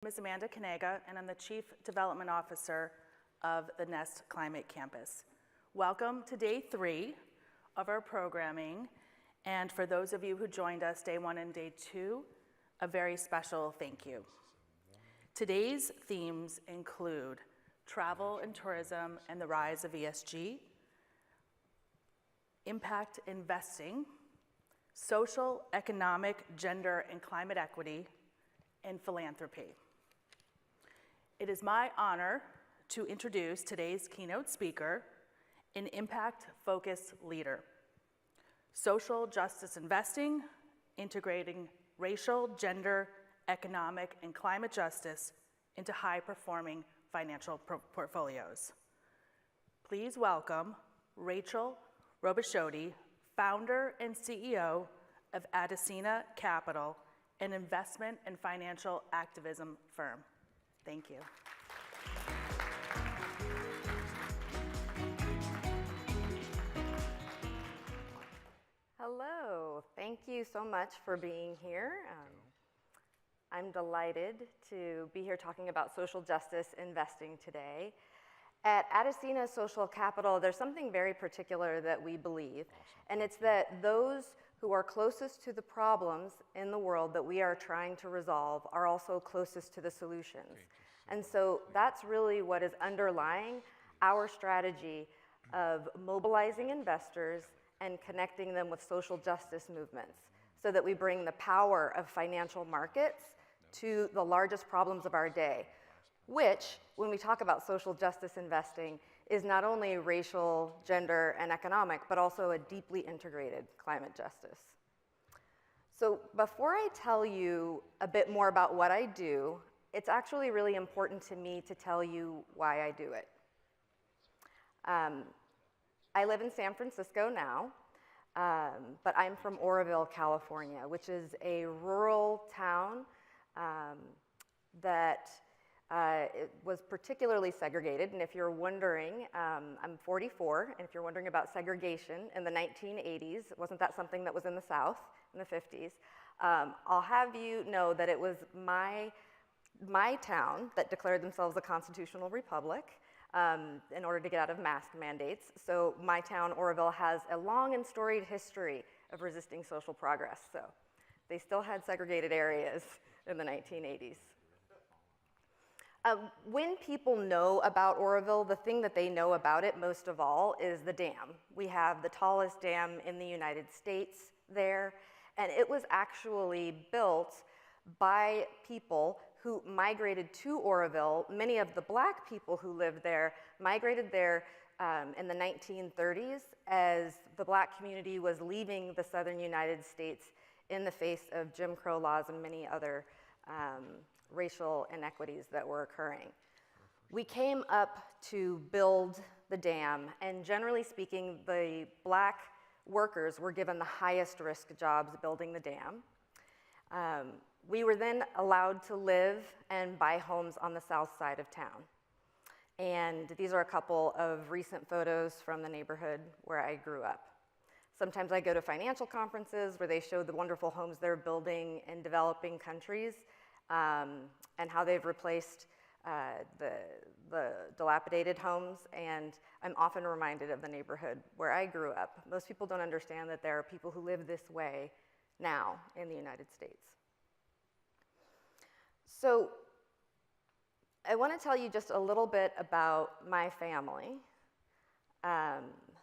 My name is Amanda Kanega, and I'm the Chief Development Officer of the Nest Climate Campus. Welcome to day 3 of our programming, and for those of you who joined us day 1 and day 2, a very special thank you. Today's themes include travel and tourism and the rise of ESG, impact investing, social, economic, gender, and climate equity, and philanthropy. It is my honor to introduce today's keynote speaker, an impact-focused leader. Social justice investing, integrating racial, gender, economic, and climate justice into high-performing financial portfolios. Please welcome Rachel Robichodi, founder and CEO of Adesina Capital, an investment and financial activism firm. Thank you. Hello, thank you so much for being here. I'm delighted to be here talking about social justice investing today. At Adesina Social Capital, there's something very particular that we believe, and it's that those who are closest to the problems in the world that we are trying to resolve are also closest to the solutions. And so that's really what is underlying our strategy of mobilizing investors and connecting them with social justice movements so that we bring the power of financial markets to the largest problems of our day, which, when we talk about social justice investing, is not only racial, gender, and economic, but also a deeply integrated climate justice. So before I tell you a bit more about what I do, it's actually really important to me to tell you why I do it. I live in San Francisco now, but I'm from Oroville, California, which is a rural town that it was particularly segregated, and if you're wondering, I'm 44, and if you're wondering about segregation in the 1980s, wasn't that something that was in the South in the 50s? I'll have you know that it was my town that declared themselves a constitutional republic in order to get out of mask mandates. So my town, Oroville, has a long and storied history of resisting social progress. So they still had segregated areas in the 1980s. When people know about Oroville, the thing that they know about it most of all is the dam. We have the tallest dam in the United States there, and it was actually built by people who migrated to Oroville. Many of the black people who lived there migrated there in the 1930s as the black community was leaving the southern United States in the face of Jim Crow laws and many other racial inequities that were occurring. We came up to build the dam, and generally speaking, the black workers were given the highest risk jobs building the dam. We were then allowed to live and buy homes on the south side of town. And these are a couple of recent photos from the neighborhood where I grew up. Sometimes I go to financial conferences where they show the wonderful homes they're building in developing countries, and how they've replaced the dilapidated homes, and I'm often reminded of the neighborhood where I grew up. Most people don't understand that there are people who live this way now in the United States. So I want to tell you just a little bit about my family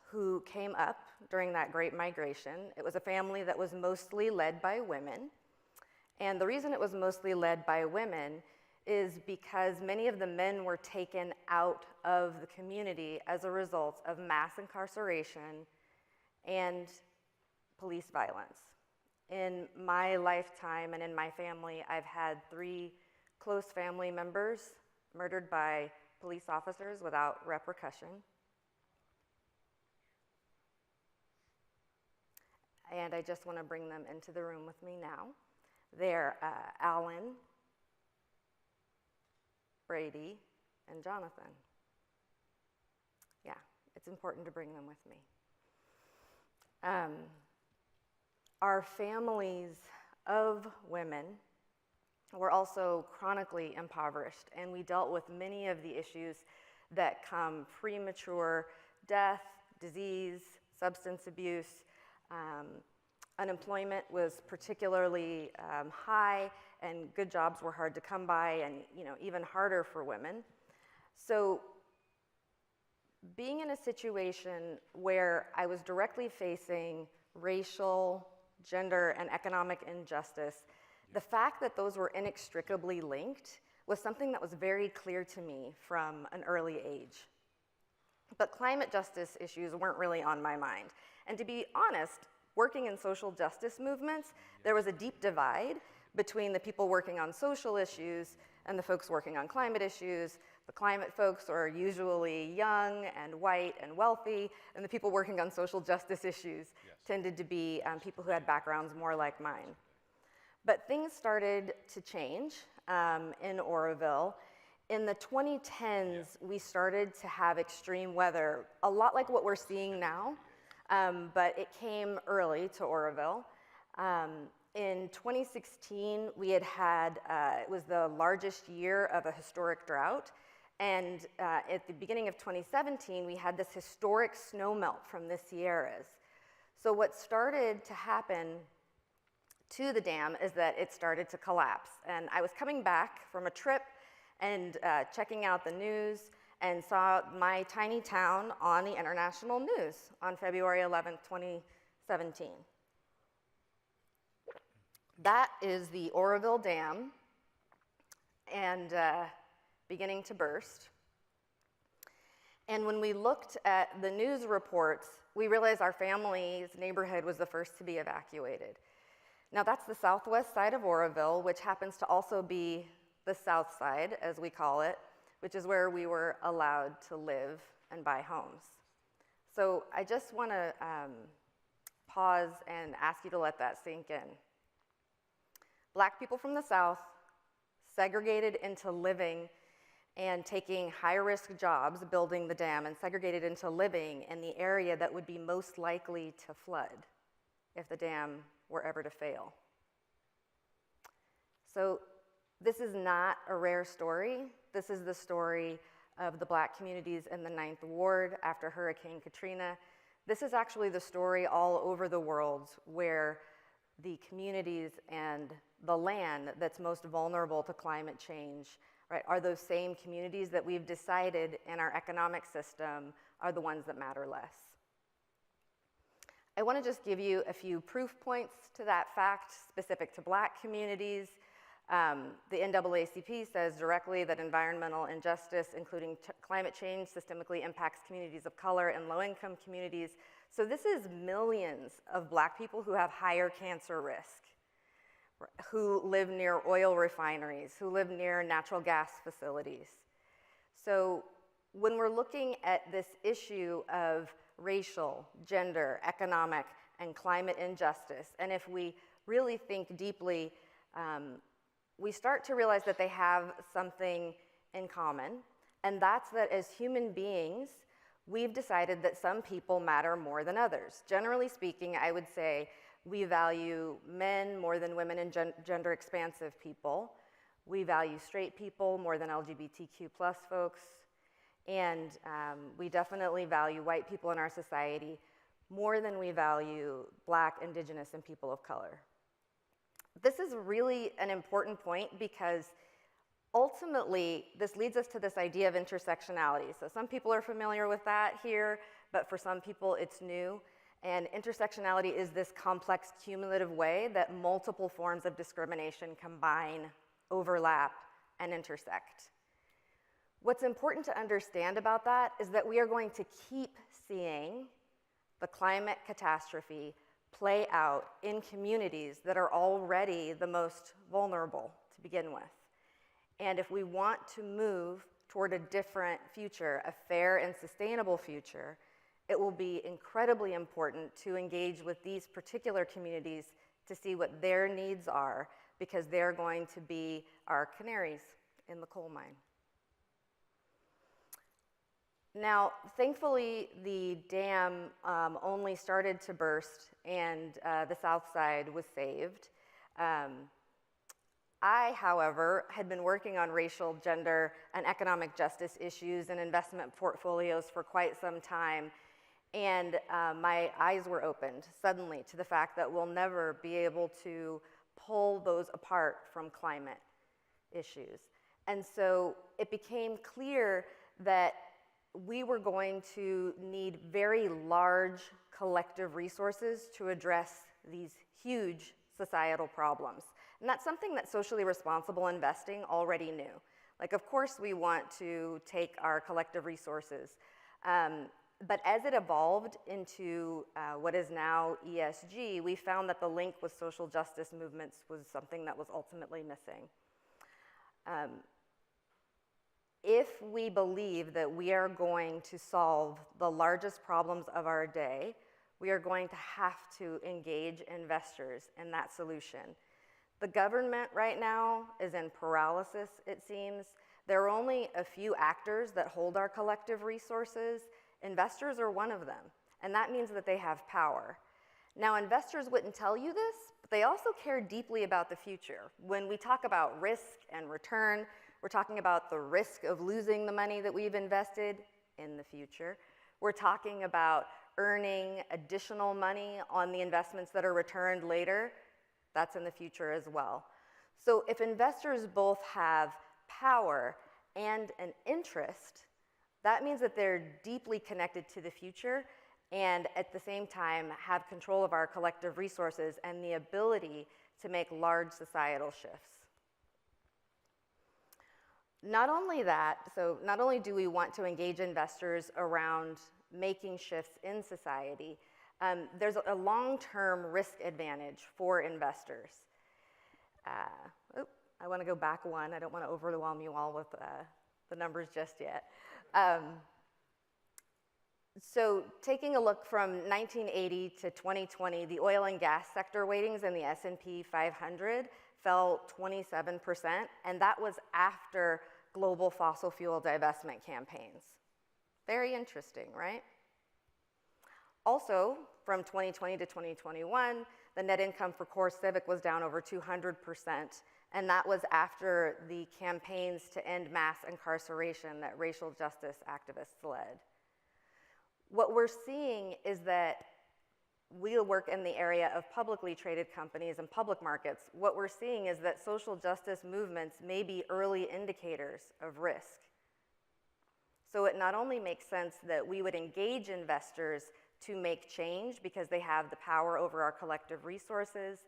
who came up during that Great Migration. It was a family that was mostly led by women. And the reason it was mostly led by women is because many of the men were taken out of the community as a result of mass incarceration and police violence. In my lifetime and in my family, I've had 3 close family members murdered by police officers without repercussion. And I just want to bring them into the room with me now. They're Alan, Brady, and Jonathan. Yeah, it's important to bring them with me. Our families of women were also chronically impoverished, and we dealt with many of the issues that come premature death, disease, substance abuse. Unemployment was particularly high, and good jobs were hard to come by, and even harder for women. So being in a situation where I was directly facing racial, gender, and economic injustice, the fact that those were inextricably linked was something that was very clear to me from an early age. But climate justice issues weren't really on my mind. And to be honest, working in social justice movements, there was a deep divide between the people working on social issues and the folks working on climate issues. The climate folks are usually young and white and wealthy, and the people working on social justice issues tended to be people who had backgrounds more like mine. But things started to change in Oroville. In the 2010s, we started to have extreme weather, a lot like what we're seeing now, but it came early to Oroville. In 2016, we had it was the largest year of a historic drought. And at the beginning of 2017, we had this historic snowmelt from the Sierras. So what started to happen to the dam is that it started to collapse. And I was coming back from a trip and checking out the news and saw my tiny town on the international news on February 11th, 2017. That is the Oroville Dam, and beginning to burst. And when we looked at the news reports, we realized our family's neighborhood was the first to be evacuated. Now that's the southwest side of Oroville, which happens to also be the south side, as we call it, which is where we were allowed to live and buy homes. So I just want to pause and ask you to let that sink in. Black people from the South, segregated into living and taking high-risk jobs, building the dam, and segregated into living in the area that would be most likely to flood if the dam were ever to fail. So this is not a rare story. This is the story of the Black communities in the 9th Ward after Hurricane Katrina. This is actually the story all over the world where the communities and the land that's most vulnerable to climate change, right, are those same communities that we've decided in our economic system are the ones that matter less. I want to just give you a few proof points to that fact specific to Black communities. The NAACP says directly that environmental injustice, including climate change, systemically impacts communities of color and low-income communities. So this is millions of Black people who have higher cancer risk, who live near oil refineries, who live near natural gas facilities. So when we're looking at this issue of racial, gender, economic, and climate injustice, and if we really think deeply, we start to realize that they have something in common, and that's that as human beings, we've decided that some people matter more than others. Generally speaking, I would say we value men more than women and gender expansive people. We value straight people more than LGBTQ+ folks. And we definitely value white people in our society more than we value Black, Indigenous, and people of color. This is really an important point because ultimately this leads us to this idea of intersectionality. So some people are familiar with that here, but for some people it's new. And intersectionality is this complex, cumulative way that multiple forms of discrimination combine, overlap, and intersect. What's important to understand about that is that we are going to keep seeing the climate catastrophe play out in communities that are already the most vulnerable to begin with. And if we want to move toward a different future, a fair and sustainable future, it will be incredibly important to engage with these particular communities to see what their needs are, because they're going to be our canaries in the coal mine. Now, thankfully, the dam only started to burst and the south side was saved. I, however, had been working on racial, gender, and economic justice issues and investment portfolios for quite some time, and my eyes were opened suddenly to the fact that we'll never be able to pull those apart from climate issues. And so it became clear that we were going to need very large collective resources to address these huge societal problems. And that's something that socially responsible investing already knew. Like, of course, we want to take our collective resources, but as it evolved into what is now ESG, we found that the link with social justice movements was something that was ultimately missing. If we believe that we are going to solve the largest problems of our day, we are going to have to engage investors in that solution. The government right now is in paralysis, it seems. There are only a few actors that hold our collective resources. Investors are one of them, and that means that they have power. Now, investors wouldn't tell you this, but they also care deeply about the future. When we talk about risk and return, we're talking about the risk of losing the money that we've invested in the future. We're talking about earning additional money on the investments that are returned later. That's in the future as well. So if investors both have power and an interest, that means that they're deeply connected to the future and at the same time have control of our collective resources and the ability to make large societal shifts. Not only that, so not only do we want to engage investors around making shifts in society, there's a long-term risk advantage for investors. I want to go back one. I don't want to overwhelm you all with the numbers just yet. So taking a look from 1980 to 2020, the oil and gas sector weightings in the S&P 500 fell 27%, and that was after global fossil fuel divestment campaigns. Very interesting, right? Also, from 2020 to 2021, the net income for core civic was down over 200%, and that was after the campaigns to end mass incarceration that racial justice activists led. What we're seeing is that we work in the area of publicly traded companies and public markets. What we're seeing is that social justice movements may be early indicators of risk. So it not only makes sense that we would engage investors to make change because they have the power over our collective resources,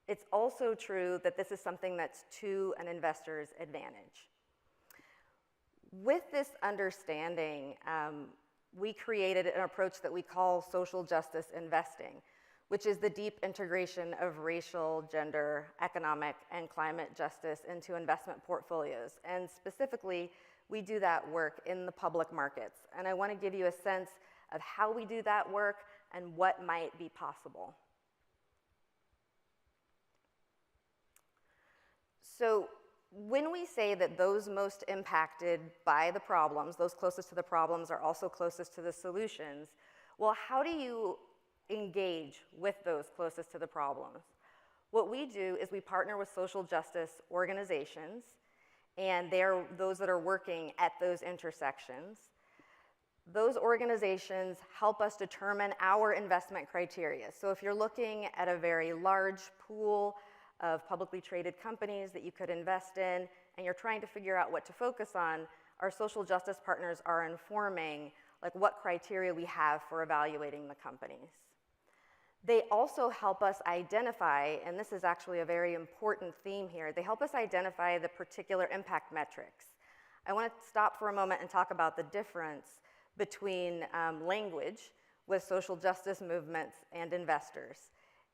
it's also true that this is something that's to an investor's advantage. With this understanding, we created an approach that we call social justice investing, which is the deep integration of racial, gender, economic, and climate justice into investment portfolios. And specifically, we do that work in the public markets. And I want to give you a sense of how we do that work and what might be possible. So when we say that those most impacted by the problems, those closest to the problems, are also closest to the solutions, well, how do you engage with those closest to the problems? What we do is we partner with social justice organizations, and they're those that are working at those intersections. Those organizations help us determine our investment criteria. So if you're looking at a very large pool of publicly traded companies that you could invest in, and you're trying to figure out what to focus on, our social justice partners are informing like what criteria we have for evaluating the companies. They also help us identify, and this is actually a very important theme here, they help us identify the particular impact metrics. I want to stop for a moment and talk about the difference between language with social justice movements and investors.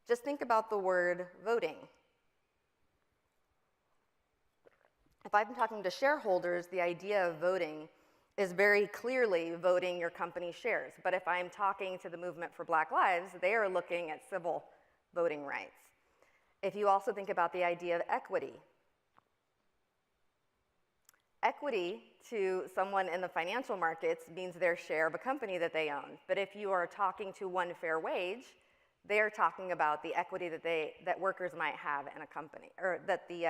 Just think about the word voting. If I'm talking to shareholders, the idea of voting is very clearly voting your company shares. But if I'm talking to the Movement for Black Lives, they are looking at civil voting rights. If you also think about the idea of equity, equity to someone in the financial markets means their share of a company that they own. But if you are talking to One Fair Wage, they're talking about the equity that workers might have in a company, or that the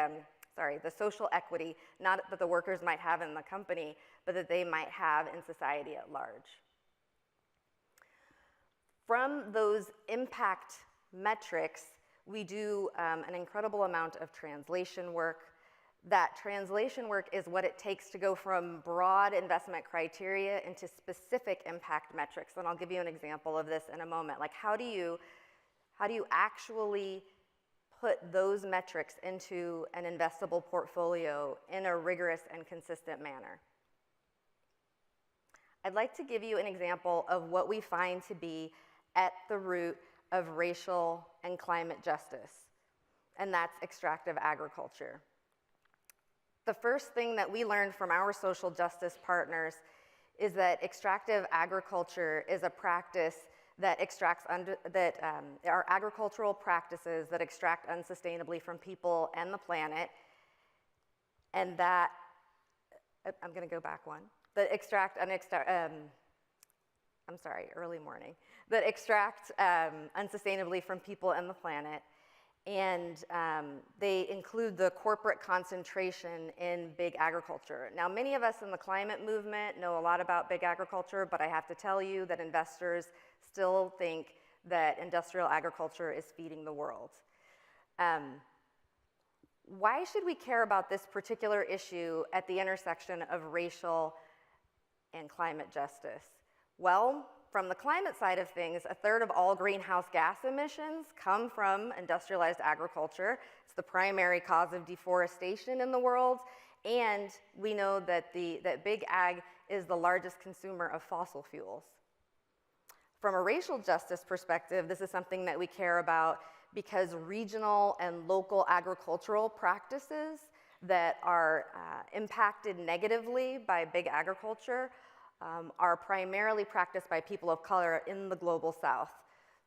the social equity, not that the workers might have in the company, but that they might have in society at large. From those impact metrics, we do an incredible amount of translation work. That translation work is what it takes to go from broad investment criteria into specific impact metrics. And I'll give you an example of this in a moment. Like, how do you actually put those metrics into an investable portfolio in a rigorous and consistent manner? I'd like to give you an example of what we find to be at the root of racial and climate justice, and that's extractive agriculture. The first thing that we learned from our social justice partners is that extractive agriculture is a practice that are agricultural practices that extract unsustainably from people and the planet, and that, I'm gonna go back one, that extract unsustainably from people and the planet, and they include the corporate concentration in big agriculture. Now, many of us in the climate movement know a lot about big agriculture, but I have to tell you that investors still think that industrial agriculture is feeding the world. Why should we care about this particular issue at the intersection of racial and climate justice? Well, from the climate side of things, 1/3 of all greenhouse gas emissions come from industrialized agriculture. It's the primary cause of deforestation in the world, and we know that big ag is the largest consumer of fossil fuels. From a racial justice perspective, this is something that we care about because regional and local agricultural practices that are impacted negatively by big agriculture are primarily practiced by people of color in the global south.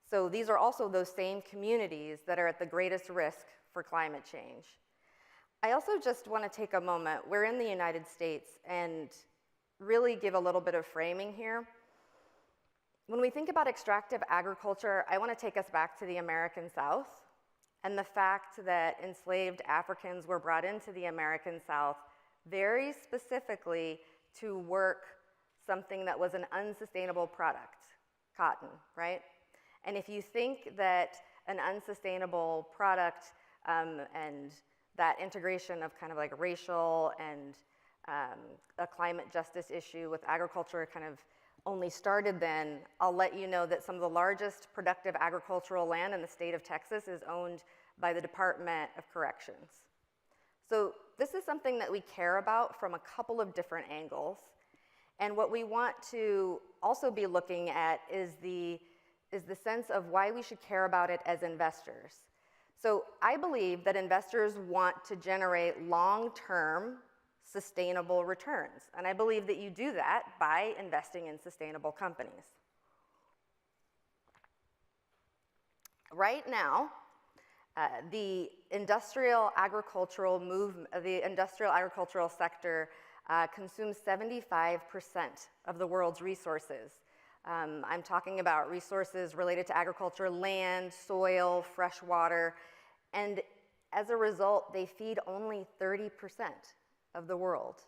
So these are also those same communities that are at the greatest risk for climate change. I also just want to take a moment, we're in the United States, and really give a little bit of framing here. When we think about extractive agriculture, I want to take us back to the American South and the fact that enslaved Africans were brought into the American South very specifically to work something that was an unsustainable product, cotton, right? And if you think that an unsustainable product and that integration of kind of like racial and a climate justice issue with agriculture kind of only started then, I'll let you know that some of the largest productive agricultural land in the state of Texas is owned by the Department of Corrections. So this is something that we care about from a couple of different angles. And what we want to also be looking at is the sense of why we should care about it as investors. So I believe that investors want to generate long-term sustainable returns. And I believe that you do that by investing in sustainable companies. Right now, the industrial agricultural sector consumes 75% of the world's resources. I'm talking about resources related to agriculture, land, soil, fresh water, and as a result, they feed only 30% of the world.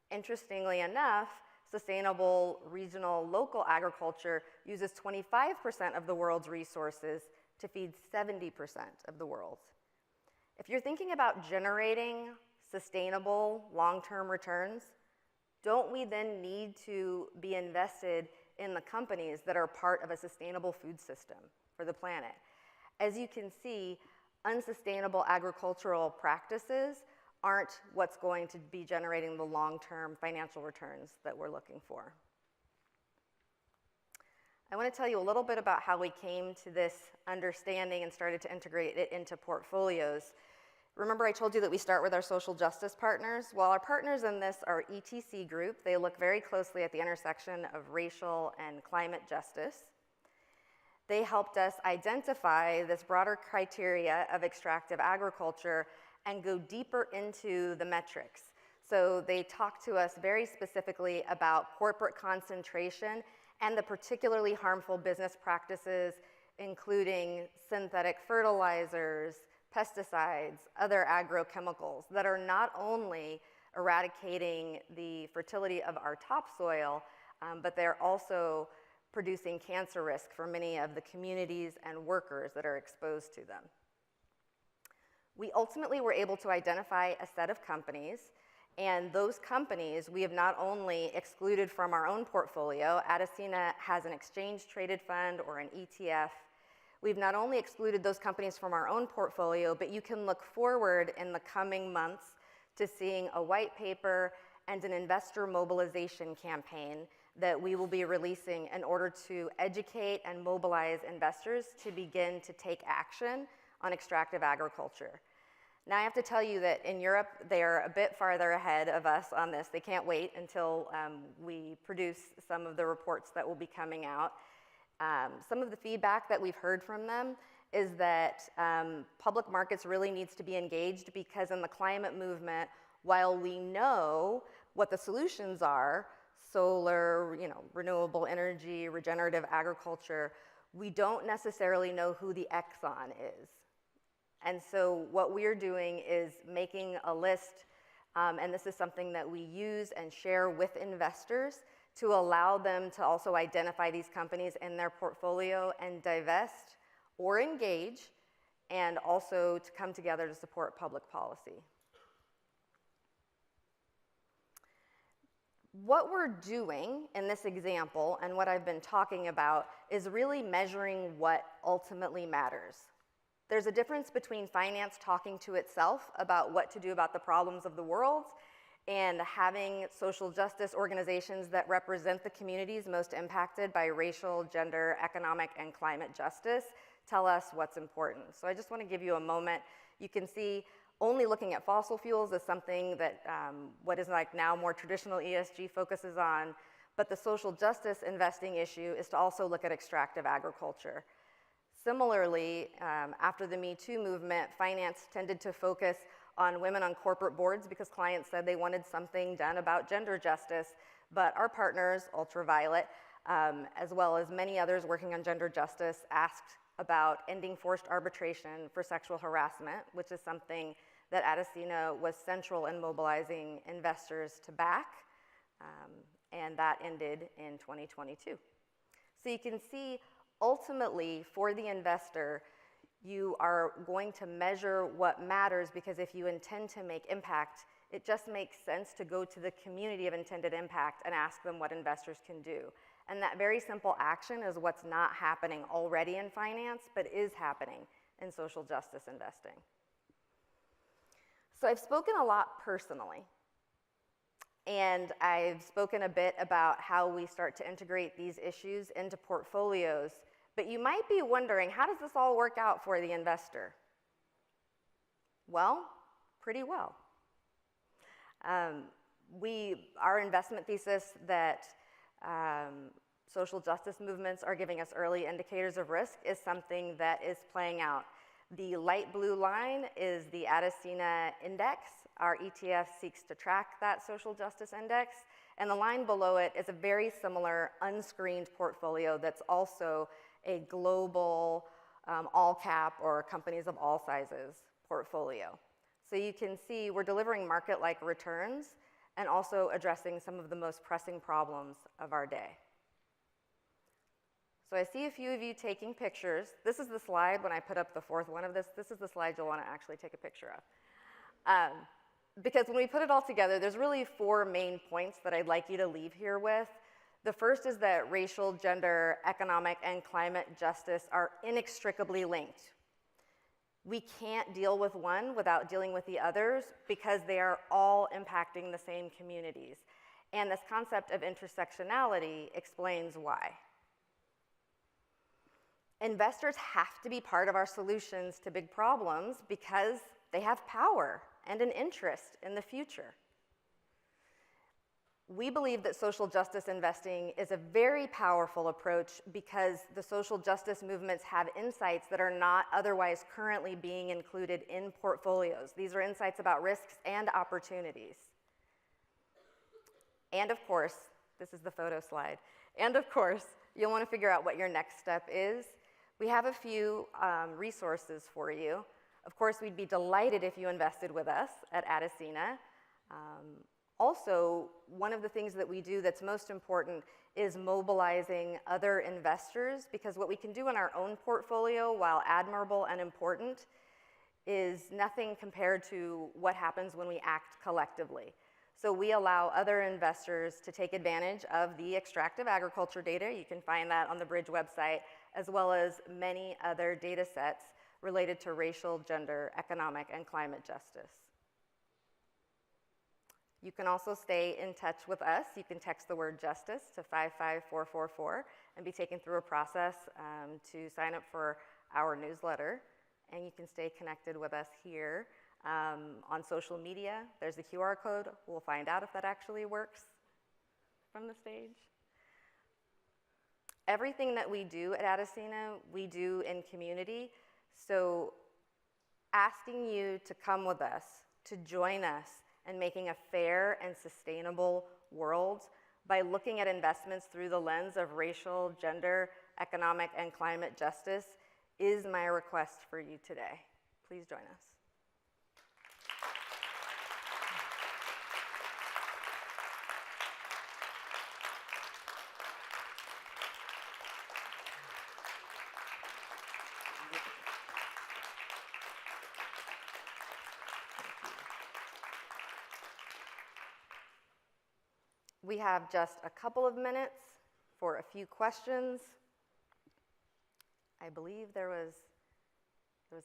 Interestingly enough, sustainable regional local agriculture uses 25% of the world's resources to feed 70% of the world. If you're thinking about generating sustainable long-term returns, don't we then need to be invested in the companies that are part of a sustainable food system for the planet? As you can see, unsustainable agricultural practices aren't what's going to be generating the long-term financial returns that we're looking for. I want to tell you a little bit about how we came to this understanding and started to integrate it into portfolios. Remember I told you that we start with our social justice partners? Well, our partners in this are ETC Group. They look very closely at the intersection of racial and climate justice. They helped us identify this broader criteria of extractive agriculture and go deeper into the metrics. So they talked to us very specifically about corporate concentration and the particularly harmful business practices, including synthetic fertilizers, pesticides, other agrochemicals that are not only eradicating the fertility of our topsoil, but they're also producing cancer risk for many of the communities and workers that are exposed to them. We ultimately were able to identify a set of companies, and those companies we have not only excluded from our own portfolio. Adesina has an exchange-traded fund or an ETF. We've not only excluded those companies from our own portfolio, but you can look forward in the coming months to seeing a white paper and an investor mobilization campaign that we will be releasing in order to educate and mobilize investors to begin to take action on extractive agriculture. Now I have to tell you that in Europe, they are a bit farther ahead of us on this. They can't wait until we produce some of the reports that will be coming out. Some of the feedback that we've heard from them is that public markets really needs to be engaged, because in the climate movement, while we know what the solutions are, solar, renewable energy, regenerative agriculture, we don't necessarily know who the Exxon is. And so what we're doing is making a list, and this is something that we use and share with investors to allow them to also identify these companies in their portfolio and divest or engage, and also to come together to support public policy. What we're doing in this example, and what I've been talking about, is really measuring what ultimately matters. There's a difference between finance talking to itself about what to do about the problems of the world, and having social justice organizations that represent the communities most impacted by racial, gender, economic, and climate justice tell us what's important. So I just want to give you a moment. You can see only looking at fossil fuels is something that what is like now more traditional ESG focuses on, but the social justice investing issue is to also look at extractive agriculture. Similarly, after the Me Too movement, finance tended to focus on women on corporate boards because clients said they wanted something done about gender justice, but our partners, Ultraviolet, as well as many others working on gender justice, asked about ending forced arbitration for sexual harassment, which is something that Adesina was central in mobilizing investors to back, and that ended in 2022. So you can see, ultimately, for the investor, you are going to measure what matters, because if you intend to make impact, it just makes sense to go to the community of intended impact and ask them what investors can do. And that very simple action is what's not happening already in finance, but is happening in social justice investing. So I've spoken a lot personally, and I've spoken a bit about how we start to integrate these issues into portfolios, but you might be wondering, how does this all work out for the investor? Well, pretty well. Our investment thesis that social justice movements are giving us early indicators of risk is something that is playing out. The light blue line is the Adesina index. Our ETF seeks to track that social justice index. And the line below it is a very similar unscreened portfolio that's also a global all cap or companies of all sizes portfolio. So you can see we're delivering market-like returns and also addressing some of the most pressing problems of our day. So I see a few of you taking pictures. This is the slide when I put up the fourth one of this. This is the slide you'll want to actually take a picture of. Because when we put it all together, there's really 4 main points that I'd like you to leave here with. The first is that racial, gender, economic, and climate justice are inextricably linked. We can't deal with one without dealing with the others, because they are all impacting the same communities. And this concept of intersectionality explains why. Investors have to be part of our solutions to big problems because they have power and an interest in the future. We believe that social justice investing is a very powerful approach because the social justice movements have insights that are not otherwise currently being included in portfolios. These are insights about risks and opportunities. And of course, this is the photo slide. And of course, you'll want to figure out what your next step is. We have a few resources for you. Of course, we'd be delighted if you invested with us at Adesina. Also, one of the things that we do that's most important is mobilizing other investors, because what we can do in our own portfolio, while admirable and important, is nothing compared to what happens when we act collectively. So we allow other investors to take advantage of the extractive agriculture data. You can find that on the Bridge website, as well as many other data sets related to racial, gender, economic, and climate justice. You can also stay in touch with us. You can text the word justice to 55444 and be taken through a process to sign up for our newsletter. And you can stay connected with us here on social media. There's the QR code. We'll find out if that actually works from the stage. Everything that we do at Adesina, we do in community. So asking you to come with us, to join us in making a fair and sustainable world by looking at investments through the lens of racial, gender, economic, and climate justice is my request for you today. Please join us. We have just a couple of minutes for a few questions. I believe there was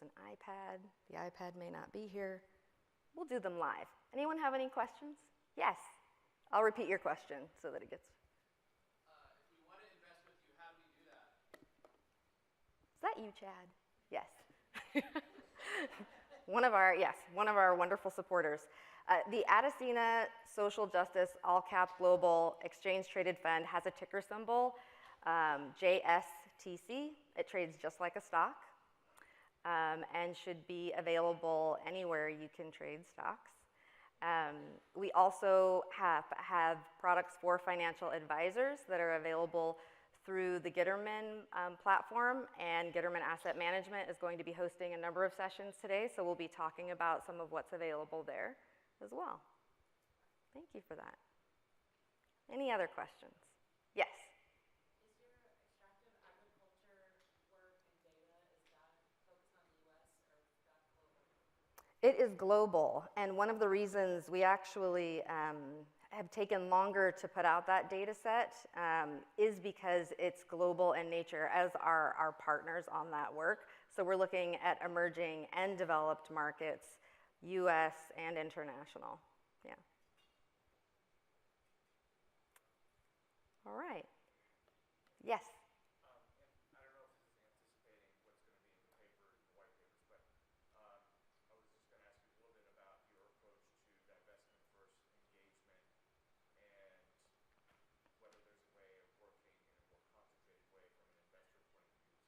an iPad. The iPad may not be here. We'll do them live. Anyone have any questions? Yes. I'll repeat your question so that it gets. If we want to invest with you, how do we do that? Is that you, Chad? Yes. one of our wonderful supporters. The Adesina Social Justice All Cap Global Exchange Traded Fund has a ticker symbol, JSTC. It trades just like a stock and should be available anywhere you can trade stocks. We also have products for financial advisors that are available through the Gitterman platform, and Gitterman Asset Management is going to be hosting a number of sessions today, so we'll be talking about some of what's available there as well. Thank you for that. Any other questions? Yes? Is your extractive agriculture work and data, is that focused on the US or is that global? It is global, and one of the reasons we actually have taken longer to put out that data set is because it's global in nature, as are our partners on that work. So we're looking at emerging and developed markets, US and international. Yeah. All right. Yes? I don't know if this is anticipating what's going to be in the paper, the white papers, but I was just going to ask you a little bit about your approach to divestment versus engagement, and whether there's a way of working in a more concentrated way from an investor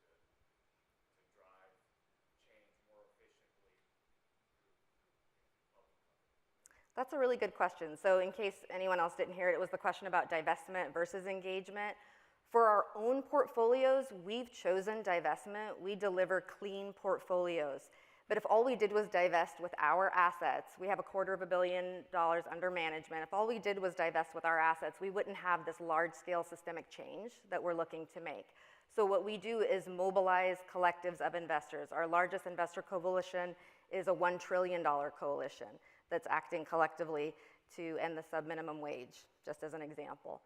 point of view to drive change more efficiently through public companies. That's a really good question. So in case anyone else didn't hear it, it was the question about divestment versus engagement. For our own portfolios, we've chosen divestment. We deliver clean portfolios. But if all we did was divest with our assets, we have $250 million under management. If all we did was divest with our assets, we wouldn't have this large-scale systemic change that we're looking to make. So what we do is mobilize collectives of investors. Our largest investor coalition is a $1 trillion coalition that's acting collectively to end the sub-minimum wage, just as an example.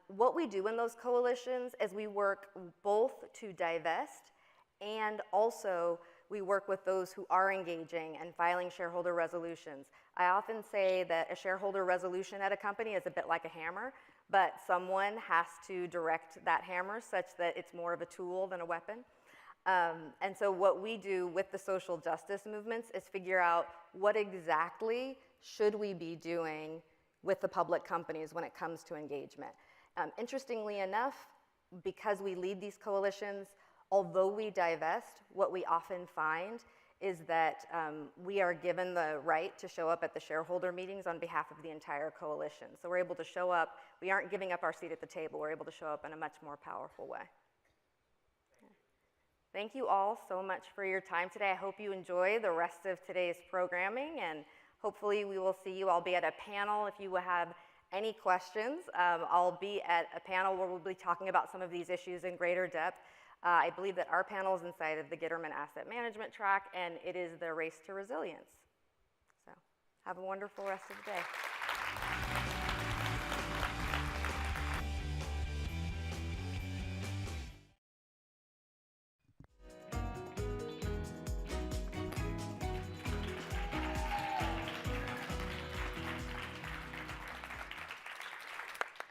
What we do in those coalitions is we work both to divest, and also we work with those who are engaging and filing shareholder resolutions. I often say that a shareholder resolution at a company is a bit like a hammer, but someone has to direct that hammer such that it's more of a tool than a weapon. And so what we do with the social justice movements is figure out what exactly should we be doing with the public companies when it comes to engagement. Interestingly enough, because we lead these coalitions, although we divest, what we often find is that we are given the right to show up at the shareholder meetings on behalf of the entire coalition. So we're able to show up, we aren't giving up our seat at the table, we're able to show up in a much more powerful way. Thank you all so much for your time today. I hope you enjoy the rest of today's programming, and hopefully we will see you. I'll be at a panel if you have any questions. I'll be at a panel where we'll be talking about some of these issues in greater depth. I believe that our panel is inside of the Gitterman Asset Management track, and it is the Race to Resilience. So have a wonderful rest of the day.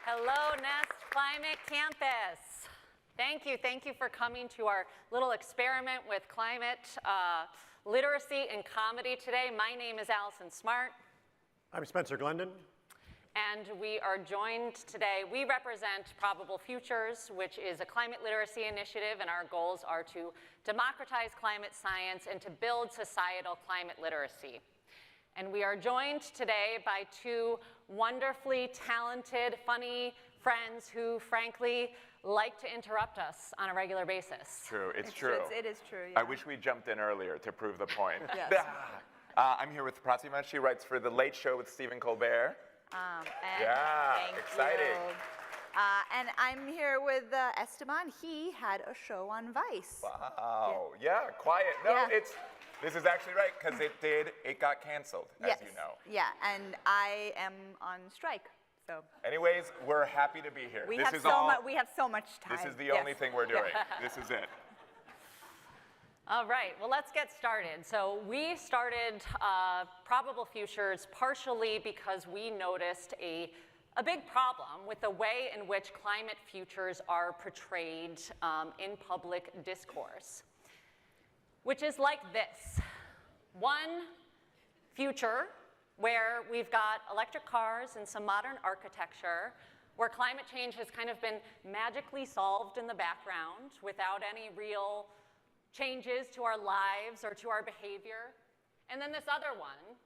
Hello, Nest Climate Campus. Thank you for coming to our little experiment with climate literacy and comedy today. My name is Allison Smart. I'm Spencer Glendon. And we are joined today, we represent Probable Futures, which is a climate literacy initiative, and our goals are to democratize climate science and to build societal climate literacy. And we are joined today by two wonderfully talented, funny friends who, frankly, like to interrupt us on a regular basis. True, it's true. It is true, yeah. I wish we jumped in earlier to prove the point. Yes. I'm here with Pratima. She writes for The Late Show with Stephen Colbert. Thank exciting. you. And I'm here with Esteban. He had a show on Vice. Wow, yeah, quiet. No, Yeah. this is actually right, because it got canceled, as you know. Yeah, and I am on strike. So Anyways, we're happy to be here. we This have is so all- much. We have so much time. This is the Yes. only thing we're doing. This is it. All right, well, let's get started. So we started Probable Futures partially because we noticed a big problem with the way in which climate futures are portrayed in public discourse, which is like this. One future where we've got electric cars and some modern architecture, where climate change has kind of been magically solved in the background without any real changes to our lives or to our behavior. And then this other one,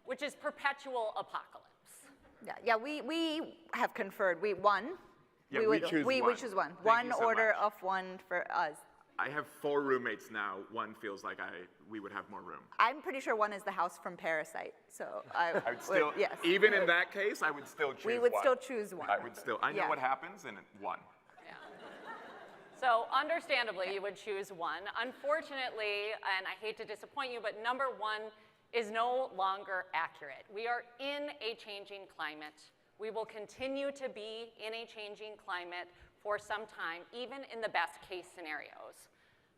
which is perpetual apocalypse. Yeah. We have conferred. We won. Yeah, we we would- choose we one. choose one. Thank One you so order much. of one for us. I have 4 roommates now. One feels like we would have more room. I'm pretty sure one is the house from Parasite. So I I would still, yes. even in that case, I would still choose We would one. still choose one. I would still, I know Yeah. what happens, and one. Yeah. So understandably, you would choose one. Unfortunately, and I hate to disappoint you, but number one is no longer accurate. We are in a changing climate. We will continue to be in a changing climate for some time, even in the best case scenarios.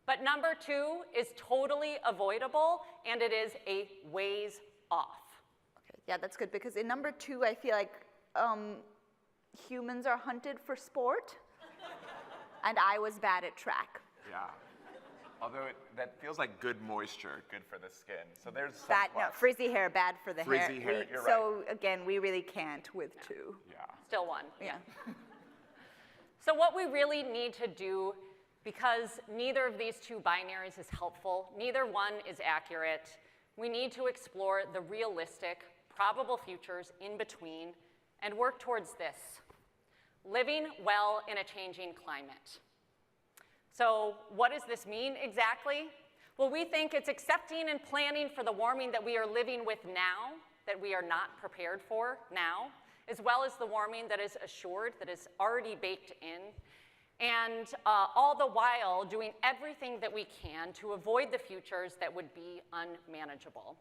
But number two is totally avoidable, and it is a ways off. Okay, yeah, that's good because in number 2, I feel like humans are hunted for sport, and I was bad at track. Yeah. Although that feels like good moisture, good for the skin. So there's some Bad, no, plus. frizzy hair, bad for the Frizzy hair, hair. you're So again, we really can't with 2. Yeah. Still one. Yeah. So what we really need to do, because neither of these two binaries is helpful, neither one is accurate, we need to explore the realistic, probable futures in between and work towards this: living well in a changing climate. So what does this mean exactly? Well, we think it's accepting and planning for the warming that we are living with now, that we are not prepared for now, as well as the warming that is assured, that is already baked in, and all the while doing everything that we can to avoid the futures that would be unmanageable.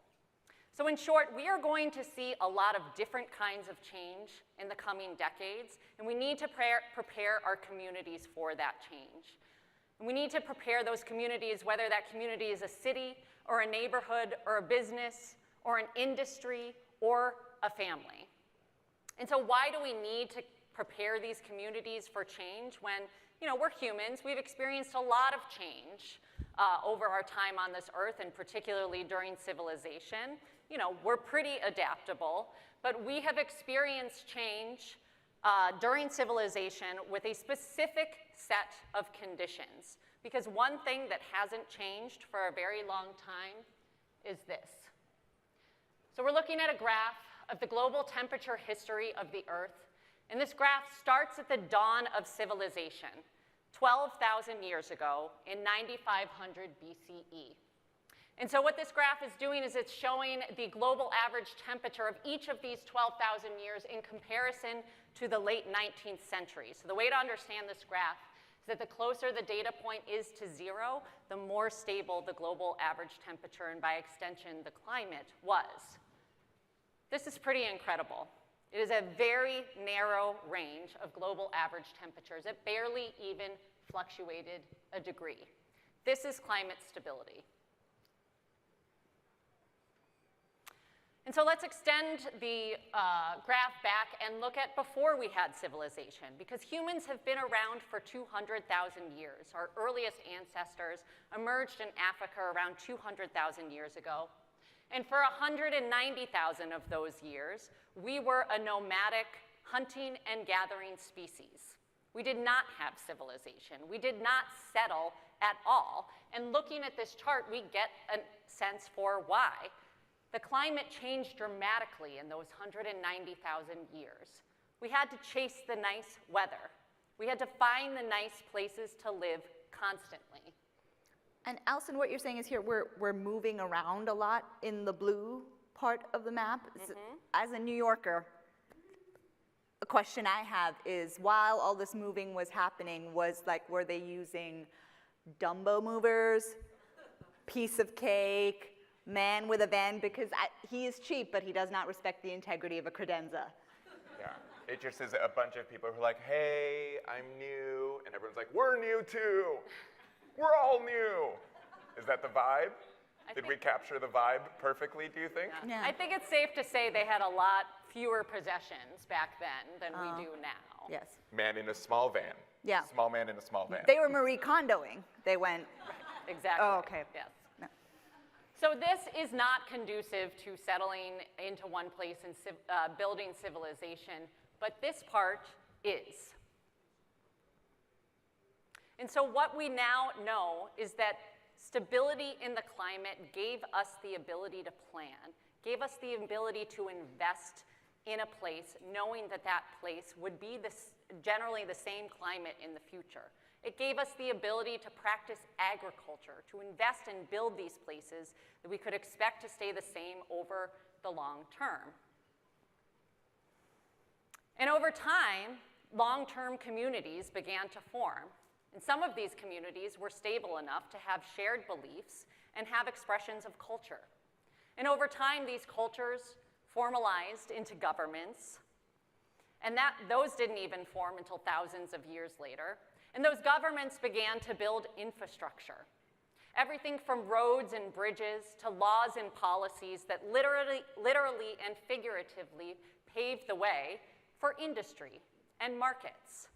So in short, we are going to see a lot of different kinds of change in the coming decades, and we need to prepare our communities for that change. And we need to prepare those communities, whether that community is a city or a neighborhood or a business or an industry or a family. And so why do we need to prepare these communities for change when, we're humans, we've experienced a lot of change over our time on this earth, and particularly during civilization. We're pretty adaptable, but we have experienced change during civilization with a specific set of conditions. Because one thing that hasn't changed for a very long time is this. So we're looking at a graph of the global temperature history of the Earth. And this graph starts at the dawn of civilization. 12,000 years ago in 9500 BCE. And so what this graph is doing is it's showing the global average temperature of each of these 12,000 years in comparison to the late 19th century. So the way to understand this graph is that the closer the data point is to 0, the more stable the global average temperature and by extension the climate was. This is pretty incredible. It is a very narrow range of global average temperatures. It barely even fluctuated a degree. This is climate stability. And so let's extend the graph back and look at before we had civilization, because humans have been around for 200,000 years. Our earliest ancestors emerged in Africa around 200,000 years ago. And for 190,000 of those years, we were a nomadic hunting and gathering species. We did not have civilization. We did not settle at all. And looking at this chart, we get a sense for why. The climate changed dramatically in those 190,000 years. We had to chase the nice weather. We had to find the nice places to live constantly. And Alison, what you're saying is here, we're moving around a lot in the blue part of the map. As a New Yorker, a question I have is, while all this moving was happening, were they using Dumbo movers, piece of cake, man with a van? Because he is cheap, but he does not respect the integrity of a credenza. Yeah, it just is a bunch of people who are like, hey, I'm new, and everyone's like, we're new too. We're all new. Is that the vibe? Did we capture the vibe perfectly, do you think? Yeah. I think it's safe to say they had a lot fewer possessions back then than we do now. Yes. Man in a small van. Yeah. Small man in a small van. They were Marie Kondoing. They went. Right. Exactly. Oh, okay. Yes. No. So this is not conducive to settling into one place and building civilization, but this part is. And so what we now know is that stability in the climate gave us the ability to plan, gave us the ability to invest in a place knowing that that place would be generally the same climate in the future. It gave us the ability to practice agriculture, to invest and build these places that we could expect to stay the same over the long term. And over time, long-term communities began to form. And some of these communities were stable enough to have shared beliefs and have expressions of culture. And over time, these cultures formalized into governments. And those didn't even form until thousands of years later. And those governments began to build infrastructure. Everything from roads and bridges to laws and policies that literally and figuratively paved the way for industry and markets.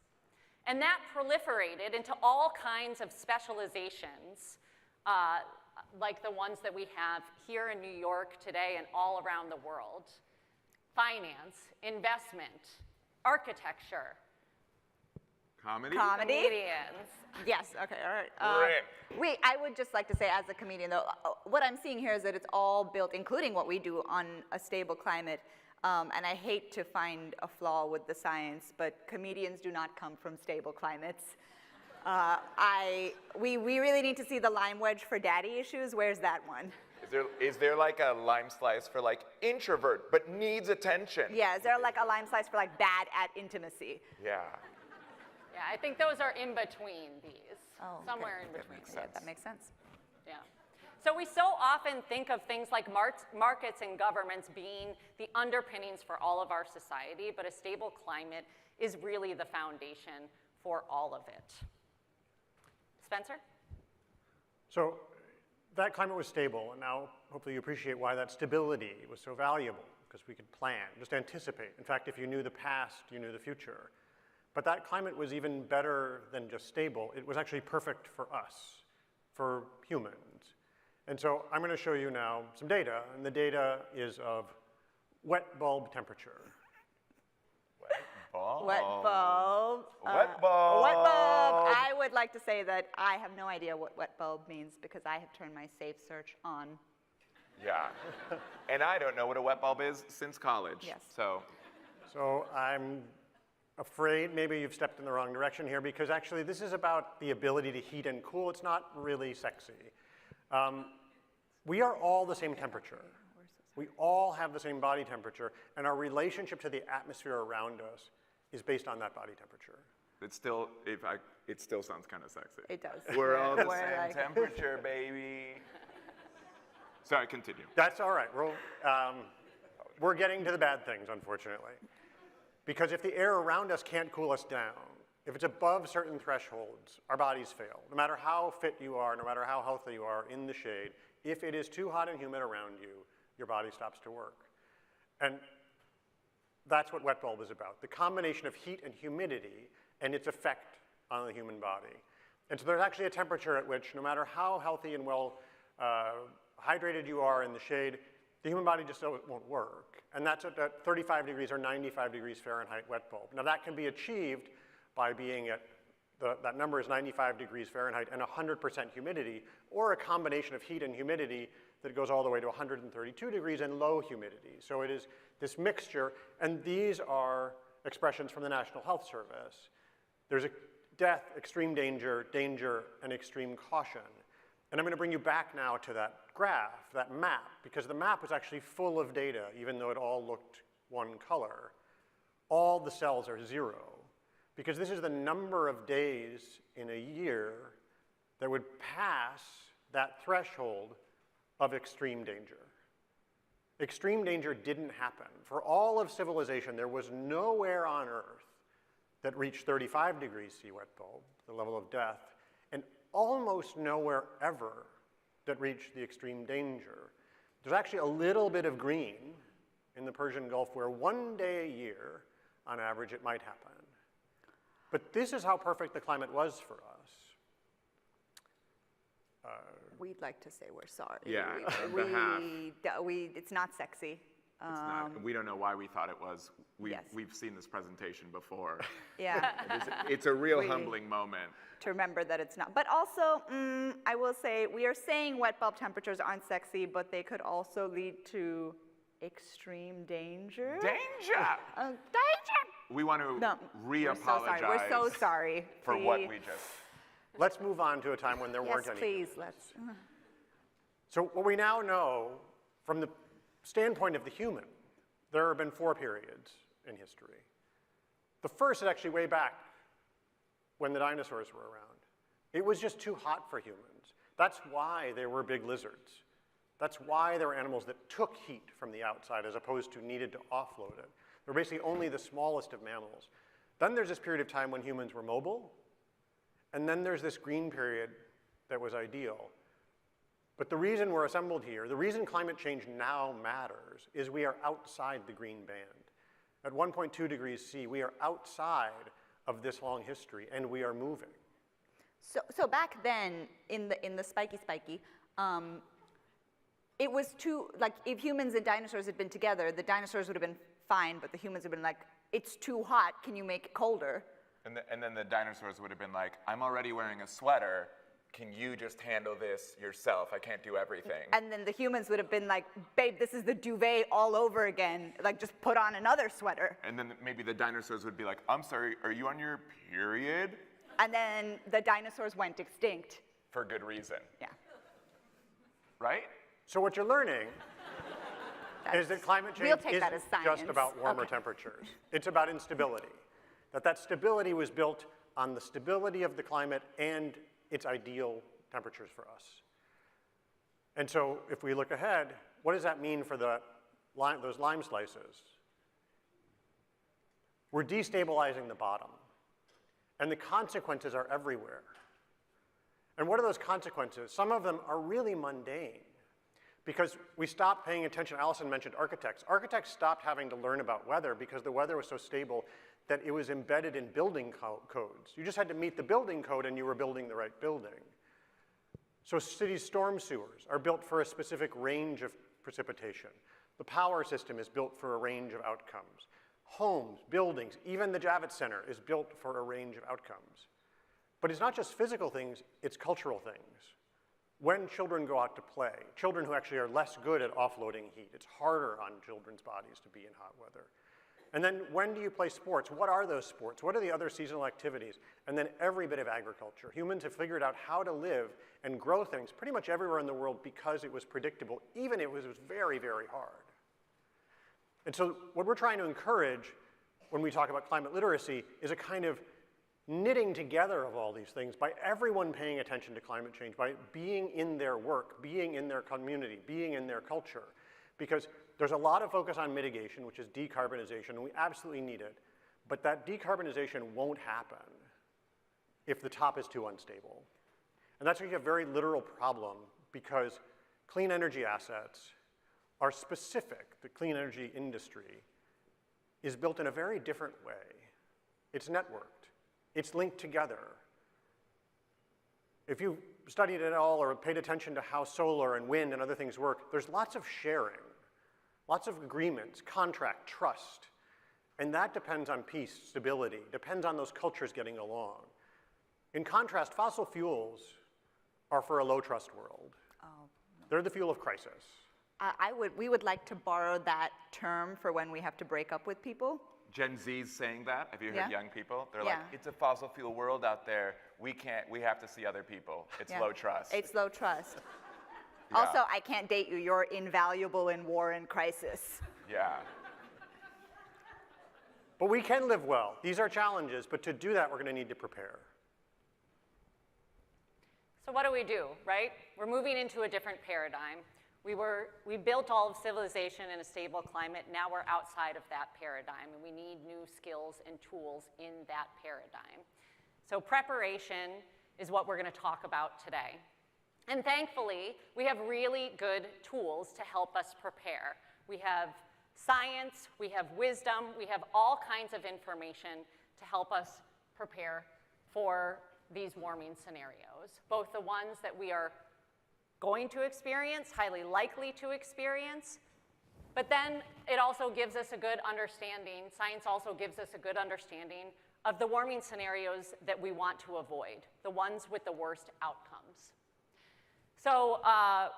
And that proliferated into all kinds of specializations, like the ones that we have here in New York today and all around the world. Finance, investment, architecture. Comedy? Comedians. Yes, okay, all right. I would just like to say, as a comedian, though, what I'm seeing here is that it's all built, including what we do, on a stable climate. And I hate to find a flaw with the science, but comedians do not come from stable climates. We really need to see the lime wedge for daddy issues. Where's that one? Is there like a lime slice for like introvert but needs attention? Yeah, is there like a lime slice for like bad at intimacy? Yeah. Yeah, I think those are in between these. Oh, somewhere okay. in between. Yeah, that makes sense. Yeah. So we so often think of things like markets and governments being the underpinnings for all of our society, but a stable climate is really the foundation for all of it. Spencer? So that climate was stable, and now hopefully you appreciate why that stability was so valuable, because we could plan, just anticipate. In fact, if you knew the past, you knew the future. But that climate was even better than just stable. It was actually perfect for us, for humans. And so I'm going to show you now some data, and the data is of wet bulb temperature. Wet bulb. Wet bulb. Wet bulb. Wet bulb. I would like to say that I have no idea what wet bulb means because I have turned my safe search on. Yeah. And I don't know what a wet bulb is since college. Yes. So So I'm afraid maybe you've stepped in the wrong direction here, because actually this is about the ability to heat and cool. It's not really sexy. We are all the same temperature. We all have the same body temperature, and our relationship to the atmosphere around us is based on that body temperature. It still, it still sounds kind of sexy. It does. We're all the We're same like- temperature, baby. Sorry, continue. That's all right. We're getting to the bad things, unfortunately. Because if the air around us can't cool us down, if it's above certain thresholds, our bodies fail. No matter how fit you are, no matter how healthy you are in the shade, if it is too hot and humid around you, your body stops to work. And that's what wet bulb is about, the combination of heat and humidity and its effect on the human body. And so there's actually a temperature at which, no matter how healthy and well hydrated you are in the shade, the human body just won't work. And that's at 35 degrees or 95 degrees Fahrenheit wet bulb. Now that can be achieved by being at, that number is 95 degrees Fahrenheit and 100% humidity, or a combination of heat and humidity that goes all the way to 132 degrees and low humidity. So it is this mixture, and these are expressions from the National Health Service. There's a death, extreme danger, danger, and extreme caution. And I'm going to bring you back now to that graph, that map, because the map was actually full of data, even though it all looked one color. All the cells are 0, because this is the number of days in a year that would pass that threshold of extreme danger. Extreme danger didn't happen. For all of civilization, there was nowhere on Earth that reached 35 degrees C wet bulb, the level of death, and almost nowhere ever that reached the extreme danger. There's actually a little bit of green in the Persian Gulf where one day a year, on average, it might happen. But this is how perfect the climate was for us. We'd like to say we're sorry. Yeah, on behalf. It's not sexy. It's not, we don't know why we thought it was. Yes. We've seen this presentation before. Yeah. It's a real humbling moment. To remember that it's not. But also, I will say, we are saying wet bulb temperatures aren't sexy, but they could also lead to extreme danger. Danger! Danger! We want to No, re-apologize. We're so sorry. For what we just. Let's move on to a time when there weren't Yes, any. please, let's. So what we now know, from the standpoint of the human, there have been 4 periods in history. The first is actually way back when the dinosaurs were around. It was just too hot for humans. That's why there were big lizards. That's why there were animals that took heat from the outside as opposed to needed to offload it. They're basically only the smallest of mammals. Then there's this period of time when humans were mobile, and then there's this green period that was ideal. But the reason we're assembled here, the reason climate change now matters, is we are outside the green band. At 1.2 degrees C, we are outside of this long history, and we are moving. So back then, in the spiky, it was too, like, if humans and dinosaurs had been together, the dinosaurs would have been fine, but the humans would have been like, it's too hot, can you make it colder? And then the dinosaurs would have been like, I'm already wearing a sweater. Can you just handle this yourself? I can't do everything. And then the humans would have been like, babe, this is the duvet all over again. Like, just put on another sweater. And then maybe the dinosaurs would be like, I'm sorry, are you on your period? And then the dinosaurs went extinct. For good reason. Yeah. Right? So what you're learning is that climate change We'll take isn't that as just science. about warmer temperatures. It's about instability. That stability was built on the stability of the climate and its ideal temperatures for us. And so if we look ahead, what does that mean for those lime slices? We're destabilizing the bottom. And the consequences are everywhere. And what are those consequences? Some of them are really mundane. Because we stopped paying attention. Allison mentioned architects. Architects stopped having to learn about weather because the weather was so stable that it was embedded in building codes. You just had to meet the building code and you were building the right building. So cities' storm sewers are built for a specific range of precipitation. The power system is built for a range of outcomes. Homes, buildings, even the Javits Center is built for a range of outcomes. But it's not just physical things, it's cultural things. When children go out to play, children who actually are less good at offloading heat, it's harder on children's bodies to be in hot weather. And then when do you play sports? What are those sports? What are the other seasonal activities? And then every bit of agriculture. Humans have figured out how to live and grow things pretty much everywhere in the world because it was predictable, even if it was very, very hard. And so what we're trying to encourage when we talk about climate literacy is a kind of knitting together of all these things by everyone paying attention to climate change, by being in their work, being in their community, being in their culture. Because there's a lot of focus on mitigation, which is decarbonization, and we absolutely need it. But that decarbonization won't happen if the top is too unstable. And that's actually a very literal problem because clean energy assets are specific. The clean energy industry is built in a very different way. It's networked. It's linked together. If you've studied it at all or paid attention to how solar and wind and other things work, there's lots of sharing, lots of agreements, contract, trust. And that depends on peace, stability, depends on those cultures getting along. In contrast, fossil fuels are for a low-trust world. Oh. They're the fuel of crisis. We would like to borrow that term for when we have to break up with people. Gen Z's saying that. Have you heard Yeah. young people? They're Yeah. like, it's a fossil fuel world out there. We have to see other people. It's Yeah. low trust. It's low trust. Yeah. Also, I can't date you. You're invaluable in war and crisis. Yeah. But we can live well. These are challenges, but to do that, we're going to need to prepare. So what do, right? We're moving into a different paradigm. We built all of civilization in a stable climate. Now we're outside of that paradigm, and we need new skills and tools in that paradigm. So preparation is what we're going to talk about today. And thankfully, we have really good tools to help us prepare. We have science, we have wisdom, we have all kinds of information to help us prepare for these warming scenarios, both the ones that we are going to experience, highly likely to experience, but then it also gives us a good understanding, science also gives us a good understanding of the warming scenarios that we want to avoid, the ones with the worst outcomes. So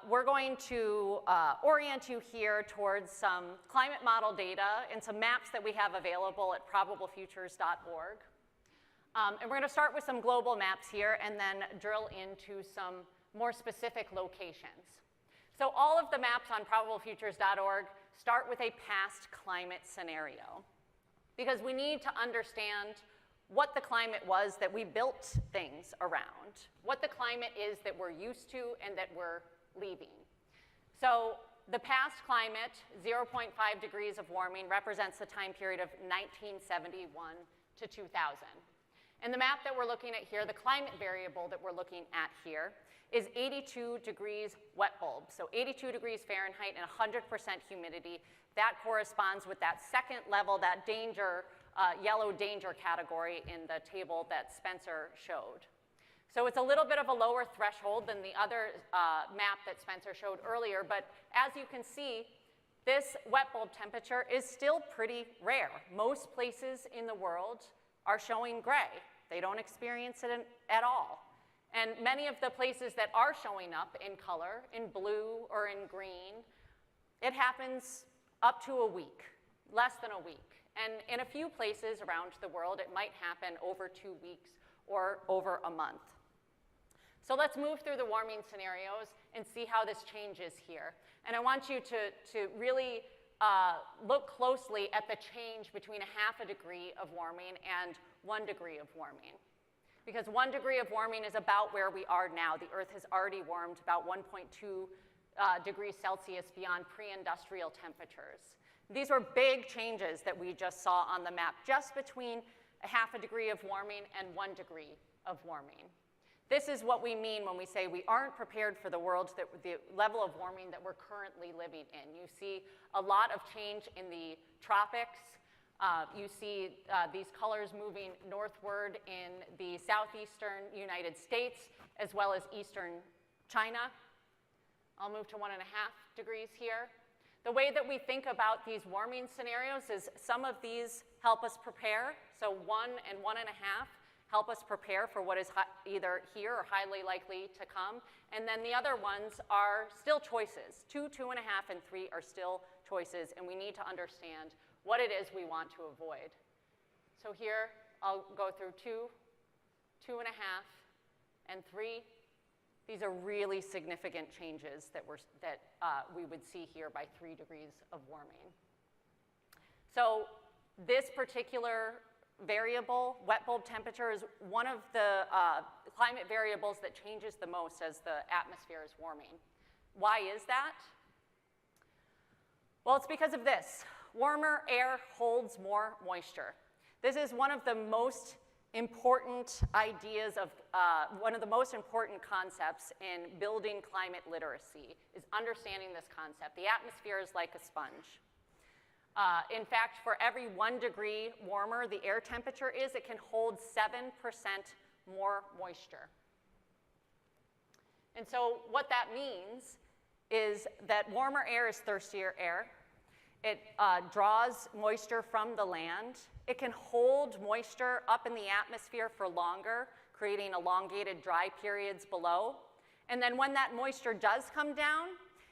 we're going to orient you here towards some climate model data and some maps that we have available at probablefutures.org. And we're going to start with some global maps here and then drill into some more specific locations. So all of the maps on probablefutures.org start with a past climate scenario because we need to understand what the climate was that we built things around, what the climate is that we're used to and that we're leaving. So the past climate, 0.5 degrees of warming, represents the time period of 1971 to 2000. And the map that we're looking at here, the climate variable that we're looking at here, is 82 degrees wet bulb. So 82 degrees Fahrenheit and 100% humidity. That corresponds with that second level, that danger, yellow danger category in the table that Spencer showed. So it's a little bit of a lower threshold than the other map that Spencer showed earlier, but as you can see, this wet bulb temperature is still pretty rare. Most places in the world are showing gray. They don't experience it at all. And many of the places that are showing up in color, in blue or in green, it happens up to a week, less than a week. And in a few places around the world, it might happen over 2 weeks or over a month. So let's move through the warming scenarios and see how this changes here. And I want you to really look closely at the change between 0.5 degree of warming and 1 degree of warming. Because 1 degree of warming is about where we are now. The Earth has already warmed about 1.2 degrees Celsius beyond pre-industrial temperatures. These were big changes that we just saw on the map, just between 0.5 degree of warming and 1 degree of warming. This is what we mean when we say we aren't prepared for the level of warming that we're currently living in. You see a lot of change in the tropics. You see these colors moving northward in the southeastern United States, as well as eastern China. I'll move to 1.5 degrees here. The way that we think about these warming scenarios is some of these help us prepare. So 1 and 1.5 help us prepare for what is either here or highly likely to come. And then the other ones are still choices. 2, 2.5, and 3 are still choices, and we need to understand what it is we want to avoid. So here, I'll go through 2, 2.5, and 3. These are really significant changes that we would see here by 3 degrees of warming. So this particular variable, wet bulb temperature, is one of the climate variables that changes the most as the atmosphere is warming. Why is that? Well, it's because of this. Warmer air holds more moisture. This is one of the most important ideas of, one of the most important concepts in building climate literacy is understanding this concept. The atmosphere is like a sponge. In fact, for every 1 degree warmer the air temperature is, it can hold 7% more moisture. And so what that means is that warmer air is thirstier air. It draws moisture from the land. It can hold moisture up in the atmosphere for longer, creating elongated dry periods below. And then when that moisture does come down,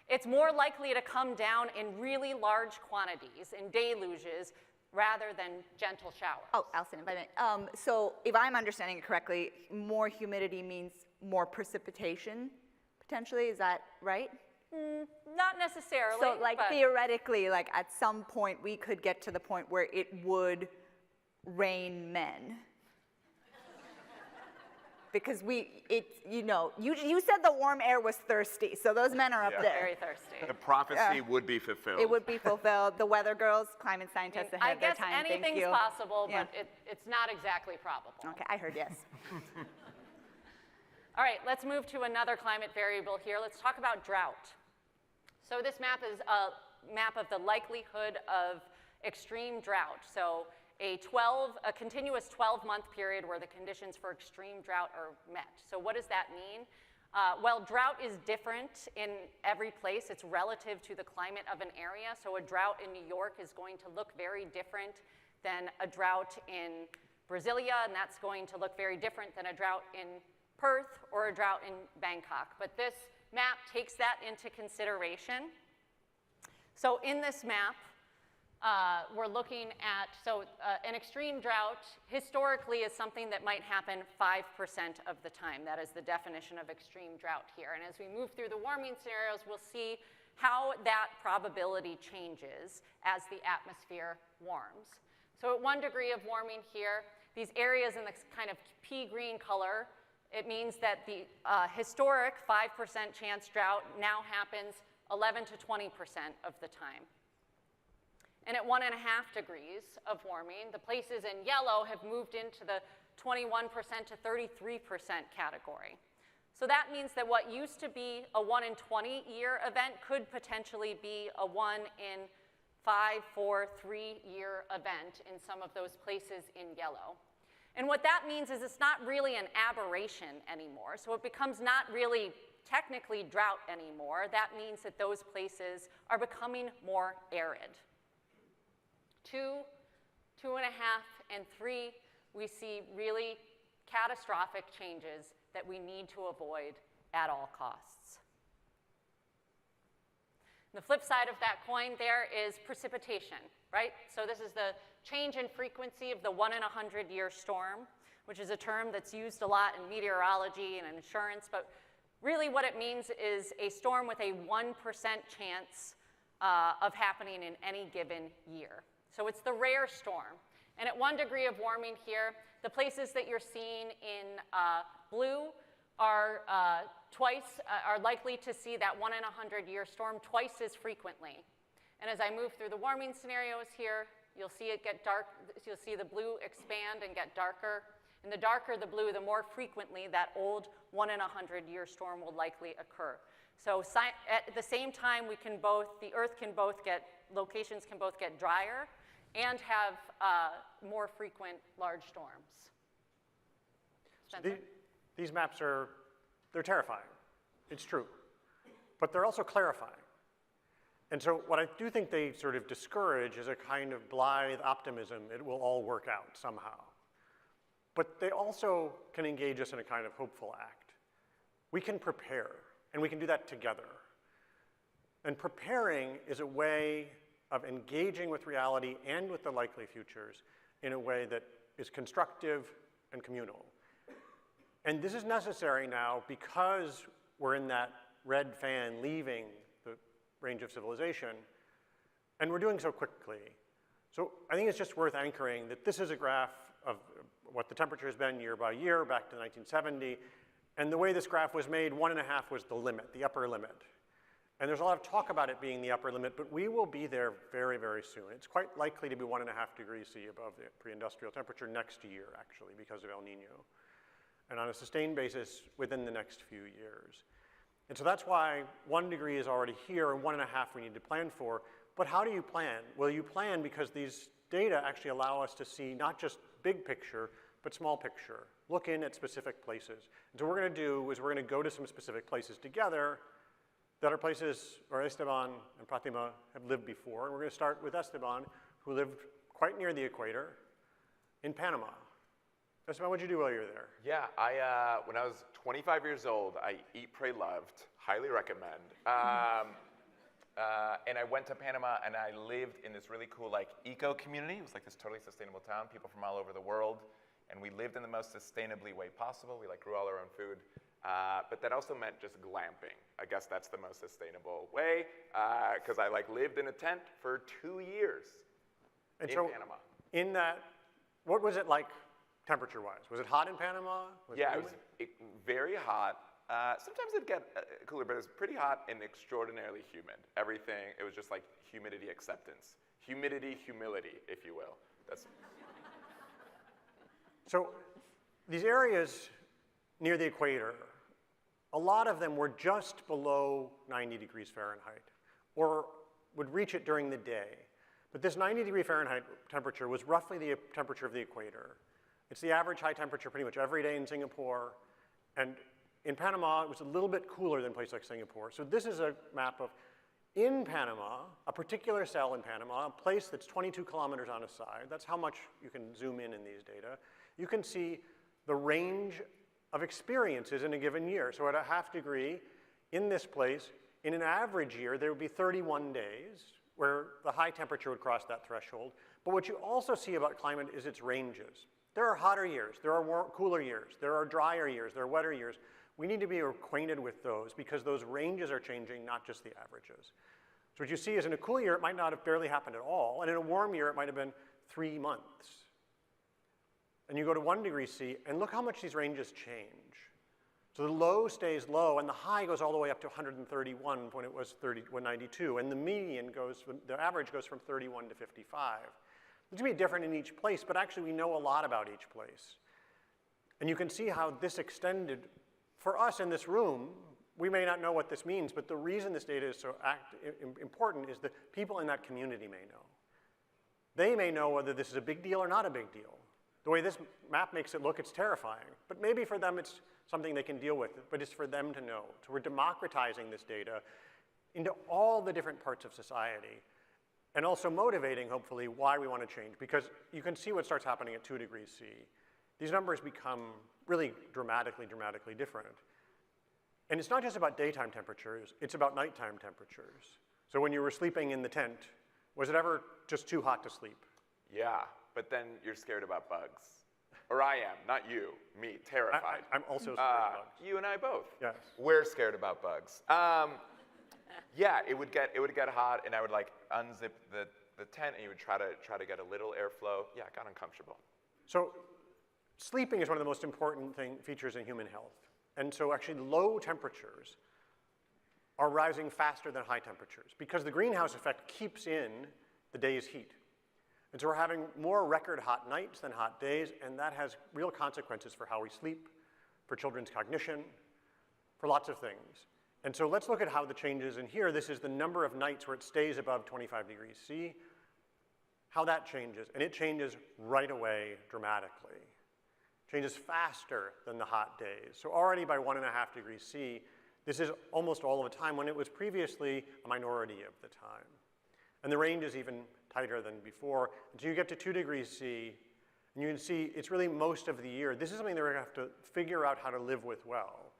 it's more likely to come down in really large quantities, in deluges, rather than gentle showers. Oh, Alison, if I may. So if I'm understanding it correctly, more humidity means more precipitation, potentially, is that right? Not necessarily. So like theoretically, like at some point we could get to the point where it would rain men. Because you said the warm air was thirsty, so those men are up there. Very thirsty. The prophecy would be fulfilled. It would be fulfilled. The weather girls, climate scientists ahead of their time. I guess Thank anything's you. possible, Yeah. but it's not exactly probable. Okay, I heard yes. All right, let's move to another climate variable here. Let's talk about drought. So this map is a map of the likelihood of extreme drought. So a continuous 12-month period where the conditions for extreme drought are met. So what does that mean? Well, drought is different in every place. It's relative to the climate of an area. So a drought in New York is going to look very different than a drought in Brasilia, and that's going to look very different than a drought in Perth or a drought in Bangkok. But this map takes that into consideration. So in this map, we're looking at, an extreme drought historically is something that might happen 5% of the time. That is the definition of extreme drought here. And as we move through the warming scenarios, we'll see how that probability changes as the atmosphere warms. So at 1 degree of warming here, these areas in the kind of pea green color, it means that the historic 5% chance drought now happens 11 to 20% of the time. And at 1.5 degrees of warming, the places in yellow have moved into the 21% to 33% category. So that means that what used to be a 1 in 20 year event could potentially be a 1 in 5, 4, 3 year event in some of those places in yellow. And what that means is it's not really an aberration anymore. So it becomes not really technically drought anymore. That means that those places are becoming more arid. 2, 2.5, and 3, we see really catastrophic changes that we need to avoid at all costs. The flip side of that coin there is precipitation, right? So this is the change in frequency of the 1 in 100 year storm, which is a term that's used a lot in meteorology and in insurance, but really what it means is a storm with a 1% chance of happening in any given year. So it's the rare storm. And at 1 degree of warming here, the places that you're seeing in blue are are likely to see that 1 in 100 year storm twice as frequently. And as I move through the warming scenarios here, you'll see it get dark. You'll see the blue expand and get darker. And the darker the blue, the more frequently that old 1 in 100 year storm will likely occur. So at the same time, the Earth can both get, locations can both get drier and have more frequent large storms. Spencer? These maps they're terrifying. It's true. But they're also clarifying. And so what I do think they sort of discourage is a kind of blithe optimism. It will all work out somehow. But they also can engage us in a kind of hopeful act. We can prepare, and we can do that together. And preparing is a way of engaging with reality and with the likely futures in a way that is constructive and communal. And this is necessary now because we're in that red fan leaving the range of civilization, and we're doing so quickly. So I think it's just worth anchoring that this is a graph of what the temperature has been year by year back to 1970. And the way this graph was made, 1.5 was the limit, the upper limit. And there's a lot of talk about it being the upper limit, but we will be there very, very soon. It's quite likely to be 1.5 degrees C above the pre-industrial temperature next year, actually, because of El Nino. And on a sustained basis within the next few years. And so that's why 1 degree is already here and 1.5 we need to plan for. But how do you plan? Well, you plan because these data actually allow us to see not just big picture, but small picture. Look in at specific places. And so what we're going to do is we're going to go to some specific places together that are places where Esteban and Pratima have lived before. And we're going to start with Esteban, who lived quite near the equator in Panama. Esteban, what did you do while you were there? Yeah, when I was 25 years old, I Eat, Pray, Loved, highly recommend. And I went to Panama and I lived in this really cool like eco community. It was like this totally sustainable town, people from all over the world. And we lived in the most sustainably way possible. We like grew all our own food. But that also meant just glamping. I guess that's the most sustainable way, because I like lived in a tent for 2 years in Panama. In that, what was it like temperature-wise? Was it hot in Panama? Yeah, it was very hot. Sometimes it'd get cooler, but it was pretty hot and extraordinarily humid. Everything, it was just like humidity acceptance. Humidity, humility, if you will. That's. So these areas near the equator, a lot of them were just below 90 degrees Fahrenheit, or would reach it during the day. But this 90 degree Fahrenheit temperature was roughly the temperature of the equator. It's the average high temperature pretty much every day in Singapore. And in Panama, it was a little bit cooler than places like Singapore. So this is a map of, in Panama, a particular cell in Panama, a place that's 22 kilometers on a side. That's how much you can zoom in these data. You can see the range of experiences in a given year. So at a ½ degree, in this place, in an average year, there would be 31 days where the high temperature would cross that threshold. But what you also see about climate is its ranges. There are hotter years, there are cooler years, there are drier years, there are wetter years. We need to be acquainted with those because those ranges are changing, not just the averages. So what you see is in a cool year, it might not have barely happened at all, and in a warm year, it might have been 3 months. And you go to 1 degree C, and look how much these ranges change. So the low stays low, and the high goes all the way up to 131 when it was 192, and the median goes, the average goes from 31 to 55. It's going to be different in each place, but actually we know a lot about each place. And you can see how this extended. For us in this room, we may not know what this means, but the reason this data is so important is that people in that community may know. They may know whether this is a big deal or not a big deal. The way this map makes it look, it's terrifying. But maybe for them it's something they can deal with, but it's for them to know. So we're democratizing this data into all the different parts of society and also motivating, hopefully, why we want to change. Because you can see what starts happening at 2 degrees C. These numbers become really dramatically different. And it's not just about daytime temperatures, it's about nighttime temperatures. So when you were sleeping in the tent, was it ever just too hot to sleep? Yeah, but then you're scared about bugs. Or I am, not you, me, terrified. I'm also scared of bugs. You and I both. Yes. We're scared about bugs. Yeah, it would get hot, and I would like unzip the tent, and you would try to get a little airflow. Yeah, it got uncomfortable. So sleeping is one of the most important features in human health. And so actually low temperatures are rising faster than high temperatures because the greenhouse effect keeps in the day's heat. And so we're having more record hot nights than hot days, and that has real consequences for how we sleep, for children's cognition, for lots of things. And so let's look at how the changes in here. This is the number of nights where it stays above 25 degrees C, how that changes. And it changes right away dramatically. Changes faster than the hot days. So already by 1.5 degrees C, this is almost all of the time when it was previously a minority of the time. And the range is even tighter than before. Until you get to 2 degrees C, and you can see it's really most of the year. This is something that we're going to have to figure out how to live with well.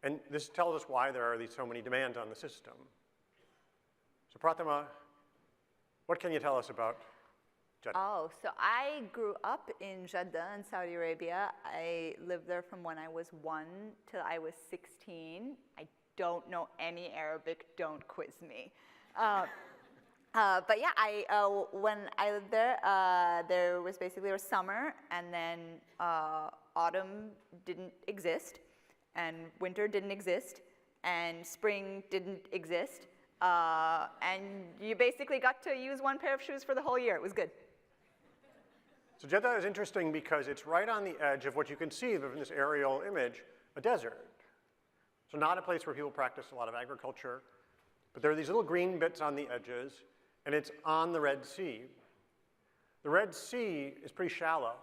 And this tells us why there are so many demands on the system. So Pratima, What can you tell us about Jeddah? Oh, so I grew up in Jeddah in Saudi Arabia. I lived there from when I was 1 till I was 16. I don't know any Arabic, don't quiz me. But yeah, when I lived there, there was summer, and then autumn didn't exist, and winter didn't exist, and spring didn't exist, and you basically got to use one pair of shoes for the whole year. It was good. So Jeddah is interesting because it's right on the edge of what you can see from this aerial image, a desert. So not a place where people practice a lot of agriculture, but there are these little green bits on the edges, and it's on the Red Sea. The Red Sea is pretty shallow,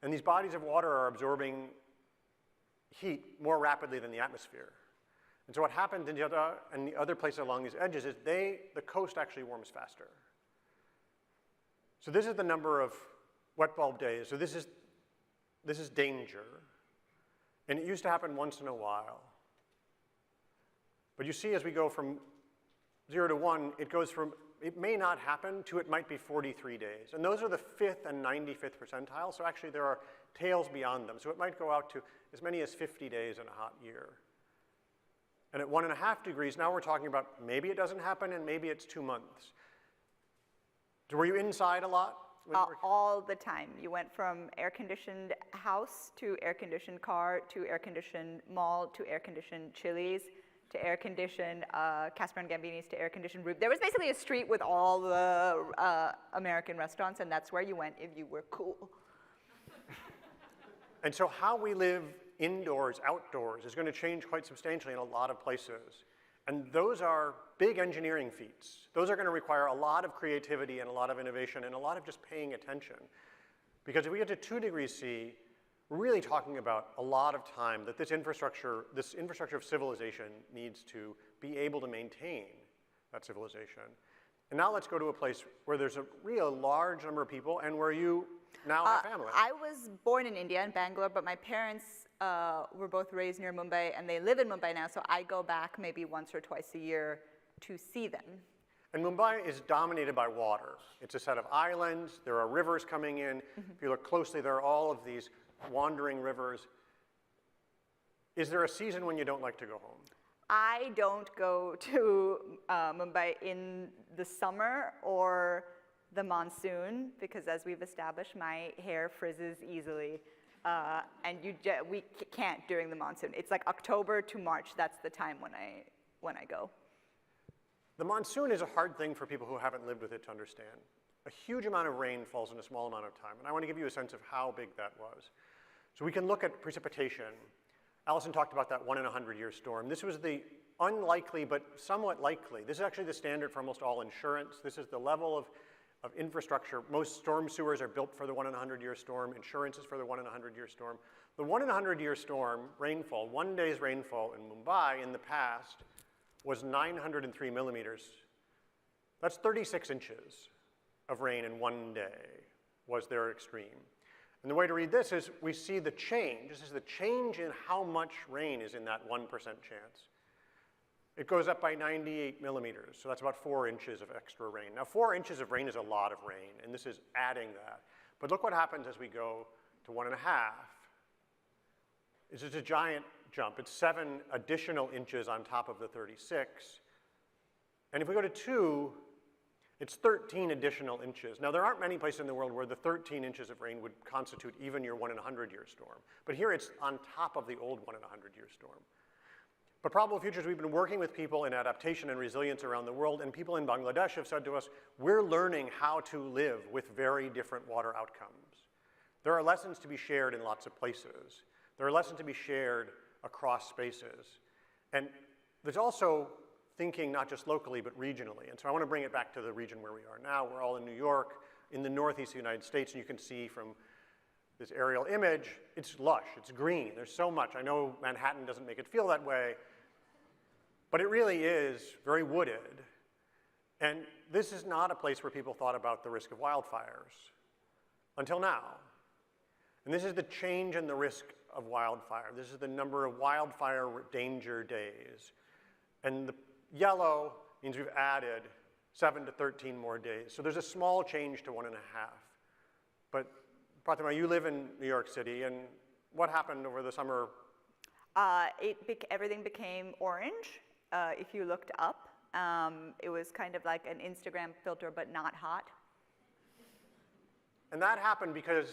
and these bodies of water are absorbing heat more rapidly than the atmosphere. And so what happened in Jeddah and the other places along these edges is the coast actually warms faster. So this is the number of wet bulb days. So this is danger. And it used to happen once in a while. But you see as we go from 0 to 1, it goes from, it may not happen to it might be 43 days. And those are the 5th and 95th percentile. So actually there are tails beyond them. So it might go out to as many as 50 days in a hot year. And at 1.5 degrees, now we're talking about maybe it doesn't happen and maybe it's 2 months. So were you inside a lot? All the time. You went from air-conditioned house to air-conditioned car to air-conditioned mall to air-conditioned Chili's to air-conditioned Casper and Gambini's to air-conditioned Rube. There was basically a street with all the American restaurants, and that's where you went if you were cool. And so how we live indoors, outdoors, is going to change quite substantially in a lot of places. And those are big engineering feats. Those are going to require a lot of creativity and a lot of innovation and a lot of just paying attention. Because if we get to 2 degrees C, we're really talking about a lot of time that this infrastructure of civilization needs to be able to maintain that civilization. And now let's go to a place where there's a real large number of people and where you now have family. I was born in India, in Bangalore, but my parents were both raised near Mumbai, and they live in Mumbai now, so I go back maybe once or twice a year to see them. And Mumbai is dominated by water. It's a set of islands. There are rivers coming in. Mm-hmm. If you look closely, there are all of these wandering rivers. Is there a season when you don't like to go home? I don't go to Mumbai in the summer or the monsoon, because as we've established, my hair frizzes easily. And we can't during the monsoon. It's like October to March. That's the time when I go. The monsoon is a hard thing for people who haven't lived with it to understand. A huge amount of rain falls in a small amount of time, and I want to give you a sense of how big that was. So we can look at precipitation. Allison talked about that 1 in 100-year storm. This was the unlikely but somewhat likely. This is actually the standard for almost all insurance. This is the level of infrastructure. Most storm sewers are built for the 1 in 100-year storm. Insurance is for the 1 in 100-year storm. The 1 in 100-year storm rainfall, 1 day's rainfall in Mumbai in the past was 903 millimeters. That's 36 inches of rain in 1 day was their extreme. And the way to read this is we see the change. This is the change in how much rain is in that 1% chance. It goes up by 98 millimeters, so that's about 4 inches of extra rain. Now, 4 inches of rain is a lot of rain, and this is adding that. But look what happens as we go to 1.5. This is a giant jump. It's 7 additional inches on top of the 36. And if we go to 2, it's 13 additional inches. Now, there aren't many places in the world where the 13 inches of rain would constitute even your 1 in 100-year storm. But here it's on top of the old 1 in 100-year storm. But Probable Futures, we've been working with people in adaptation and resilience around the world, and people in Bangladesh have said to us, we're learning how to live with very different water outcomes. There are lessons to be shared in lots of places. There are lessons to be shared across spaces. And there's also thinking not just locally, but regionally. And so I want to bring it back to the region where we are now. We're all in New York, in the northeast of the United States, and you can see from this aerial image, it's lush, it's green, there's so much. I know Manhattan doesn't make it feel that way, but it really is very wooded. And this is not a place where people thought about the risk of wildfires until now. And this is the change in the risk of wildfire. This is the number of wildfire danger days. And the yellow means we've added 7 to 13 more days. So there's a small change to 1.5. But Pratima, you live in New York City, and what happened over the summer? Everything became orange if you looked up. It was kind of like an Instagram filter, but not hot. And that happened because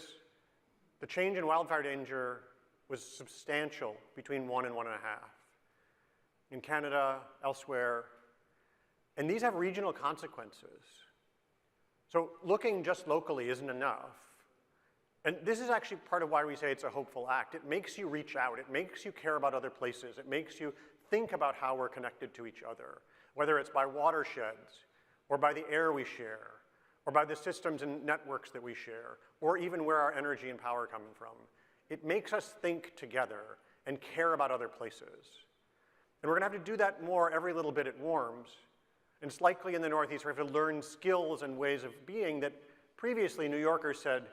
the change in wildfire danger was substantial between 1 and 1.5. In Canada, elsewhere, and these have regional consequences. So looking just locally isn't enough. And this is actually part of why we say it's a hopeful act. It makes you reach out. It makes you care about other places. It makes you think about how we're connected to each other, whether it's by watersheds, or by the air we share, or by the systems and networks that we share, or even where our energy and power come from. It makes us think together and care about other places. And we're going to have to do that more every little bit it warms. And it's likely in the Northeast we have to learn skills and ways of being that previously New Yorkers said,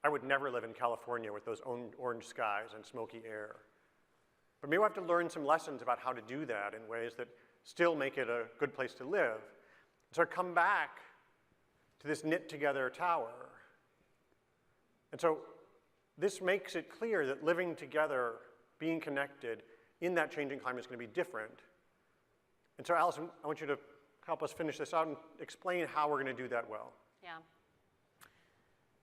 I would never live in California with those orange skies and smoky air. But maybe we'll have to learn some lessons about how to do that in ways that still make it a good place to live. So I come back to this knit together tower. And so this makes it clear that living together, being connected in that changing climate is going to be different. And so Allison, I want you to help us finish this out and explain how we're going to do that well. Yeah.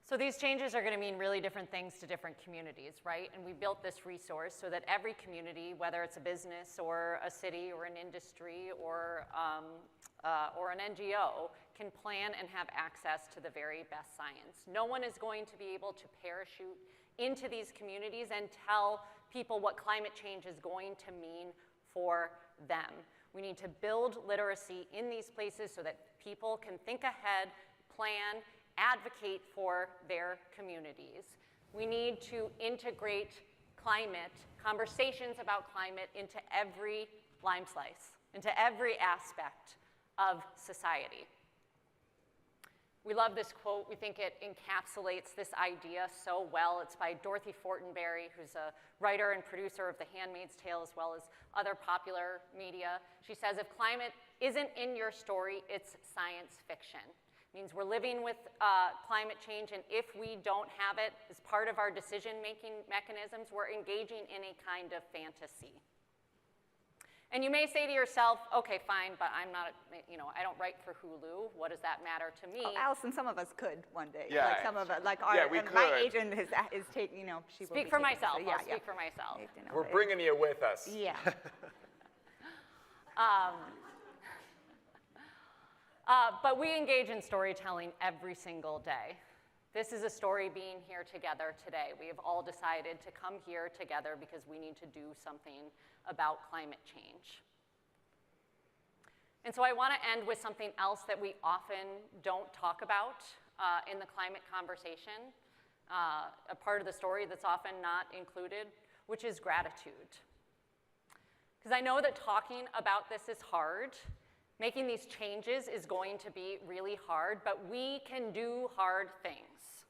So these changes are going to mean really different things to different communities, right? And we built this resource so that every community, whether it's a business or a city or an industry or an NGO, can plan and have access to the very best science. No one is going to be able to parachute into these communities and tell people what climate change is going to mean for them. We need to build literacy in these places so that people can think ahead, plan, advocate for their communities. We need to integrate climate, conversations about climate into every lime slice, into every aspect of society. We love this quote. We think it encapsulates this idea so well. It's by Dorothy Fortenberry, who's a writer and producer of The Handmaid's Tale as well as other popular media. She says, if climate isn't in your story, it's science fiction. It means we're living with climate change, and if we don't have it as part of our decision-making mechanisms, we're engaging in a kind of fantasy. And you may say to yourself, okay, fine, but I'm not, I don't write for Hulu. What does that matter to me? Oh, Allison, some of us could one day. Yeah. Like some of us, like we my could. agent is taking, she will Speak be for taking- myself. so yeah, I'll speak for myself. We're bringing you with us. Yeah. But we engage in storytelling every single day. This is a story being here together today. We have all decided to come here together because we need to do something about climate change. And so I want to end with something else that we often don't talk about in the climate conversation, a part of the story that's often not included, which is gratitude. Because I know that talking about this is hard. Making these changes is going to be really hard, but we can do hard things.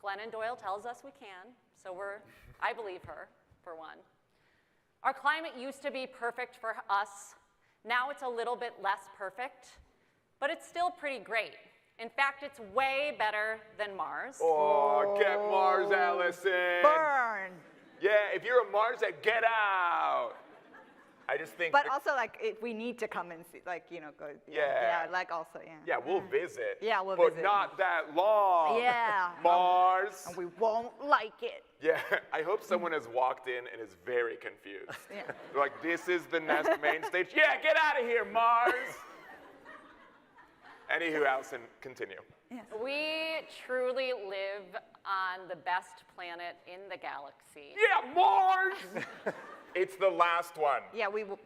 Glennon Doyle tells us we can, so I believe her, for one. Our climate used to be perfect for us. Now it's a little bit less perfect, but it's still pretty great. In fact, it's way better than Mars. Oh, get Mars, Allison. Burn. Yeah, if you're a Marsette, get out. I just think. But also, like, if we need to come and see, like, go. Yeah. Like, also, yeah. Yeah, we'll visit. Yeah, we'll but visit. But not that long. Yeah. Mars. And we won't like it. Yeah, I hope someone has walked in and is very confused. Yeah. They're like, this is the Nest main stage. Yeah, get out of here, Mars. Anywho, Allison, continue. Yes. We truly live on the best planet in the galaxy. Yeah, Mars! It's the last one. Yeah, we will.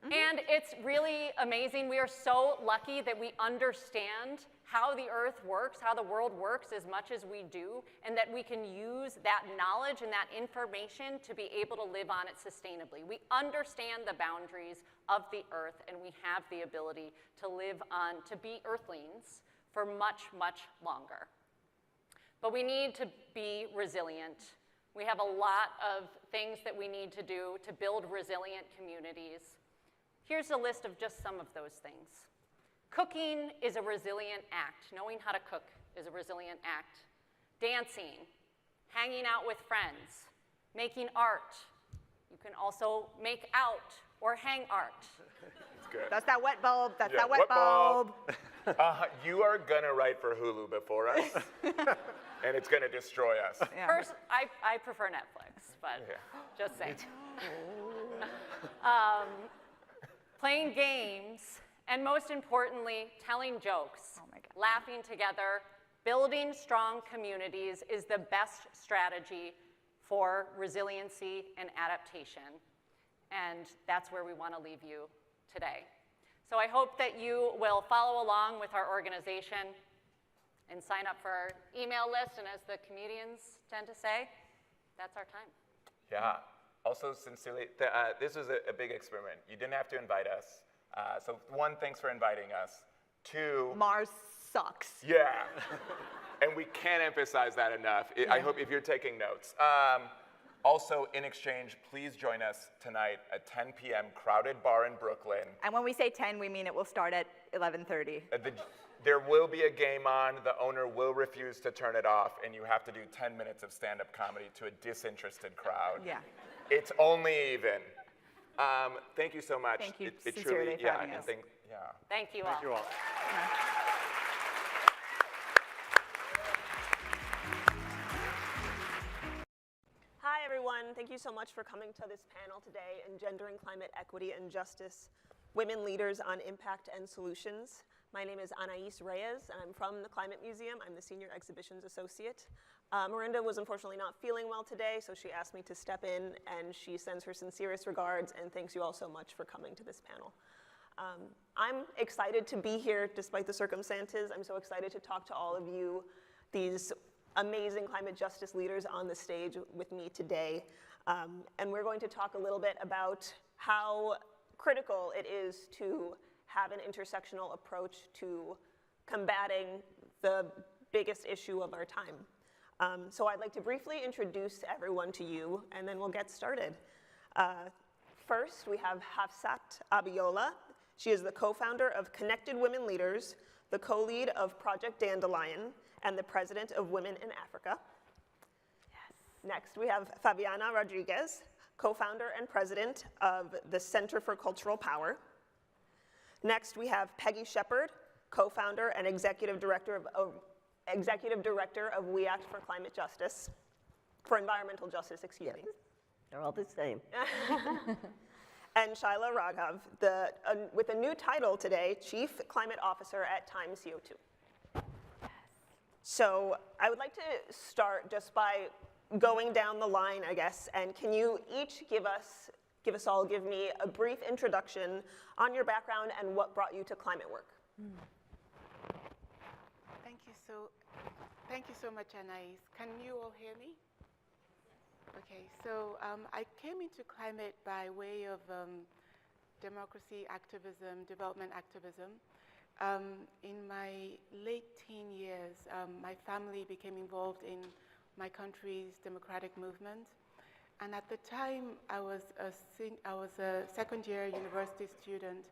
And it's really amazing. We are so lucky that we understand how the Earth works, how the world works as much as we do, and that we can use that knowledge and that information to be able to live on it sustainably. We understand the boundaries of the Earth, and we have the ability to live on, to be Earthlings for much, much longer. But we need to be resilient. We have a lot of things that we need to do to build resilient communities. Here's a list of just some of those things. Cooking is a resilient act. Knowing how to cook is a resilient act. Dancing, hanging out with friends, making art. You can also make out or hang art. It's good. That's that wet bulb, that's Yeah, that wet wet bulb. bulb. You are gonna write for Hulu before us, and it's gonna destroy us. Yeah. I prefer Netflix, but Yeah. just saying. Playing games, and most importantly, telling jokes, Oh my God. laughing together, building strong communities is the best strategy for resiliency and adaptation. And that's where we want to leave you today. So I hope that you will follow along with our organization and sign up for our email list. And as the comedians tend to say, that's our time. Yeah. Also, sincerely, this was a big experiment. You didn't have to invite us. So one, thanks for inviting us. Two, Mars sucks. yeah. And we can't emphasize that enough. I hope if you're taking notes. Also, in exchange, please join us tonight at 10 p.m. Crowded Bar in Brooklyn. And when we say 10, we mean it will start at 11:30. There will be a game on. The owner will refuse to turn it off, and you have to do 10 minutes of stand-up comedy to a disinterested crowd. Yeah. It's only even. Thank you so much. Thank you It sincerely truly, for having us. Thank you all. Thank you all. Hi, everyone. Thank you so much for coming to this panel today, Engendering Climate Equity and Justice, Women Leaders on Impact and Solutions. My name is Anais Reyes, and I'm from the Climate Museum. I'm the Senior Exhibitions Associate. Marinda was unfortunately not feeling well today, so she asked me to step in, and she sends her sincerest regards and thanks you all so much for coming to this panel. I'm excited to be here despite the circumstances. I'm so excited to talk to all of you, these amazing climate justice leaders on the stage with me today. And we're going to talk a little bit about how critical it is to have an intersectional approach to combating the biggest issue of our time. So I'd like to briefly introduce everyone to you, and then we'll get started. First, we have Hafsat Abiola. She is the co-founder of Connected Women Leaders, the co-lead of Project Dandelion, and the president of Women in Africa. Yes. Next, we have Fabiana Rodriguez, co-founder and president of the Center for Cultural Power. Next, we have Peggy Shepard, co-founder and executive director of We Act for Climate Justice, for Environmental Justice, excuse me. They're all the same. And Shaila Raghav, with a new title today, Chief Climate Officer at Time CO2. So I would like to start just by going down the line, I guess, and can you each give me a brief introduction on your background and what brought you to climate work? Thank you so much, Anais. Can you all hear me? Okay, so I came into climate by way of democracy activism, development activism. In my late teen years, my family became involved in my country's democratic movement. And at the time, I was a second-year university student.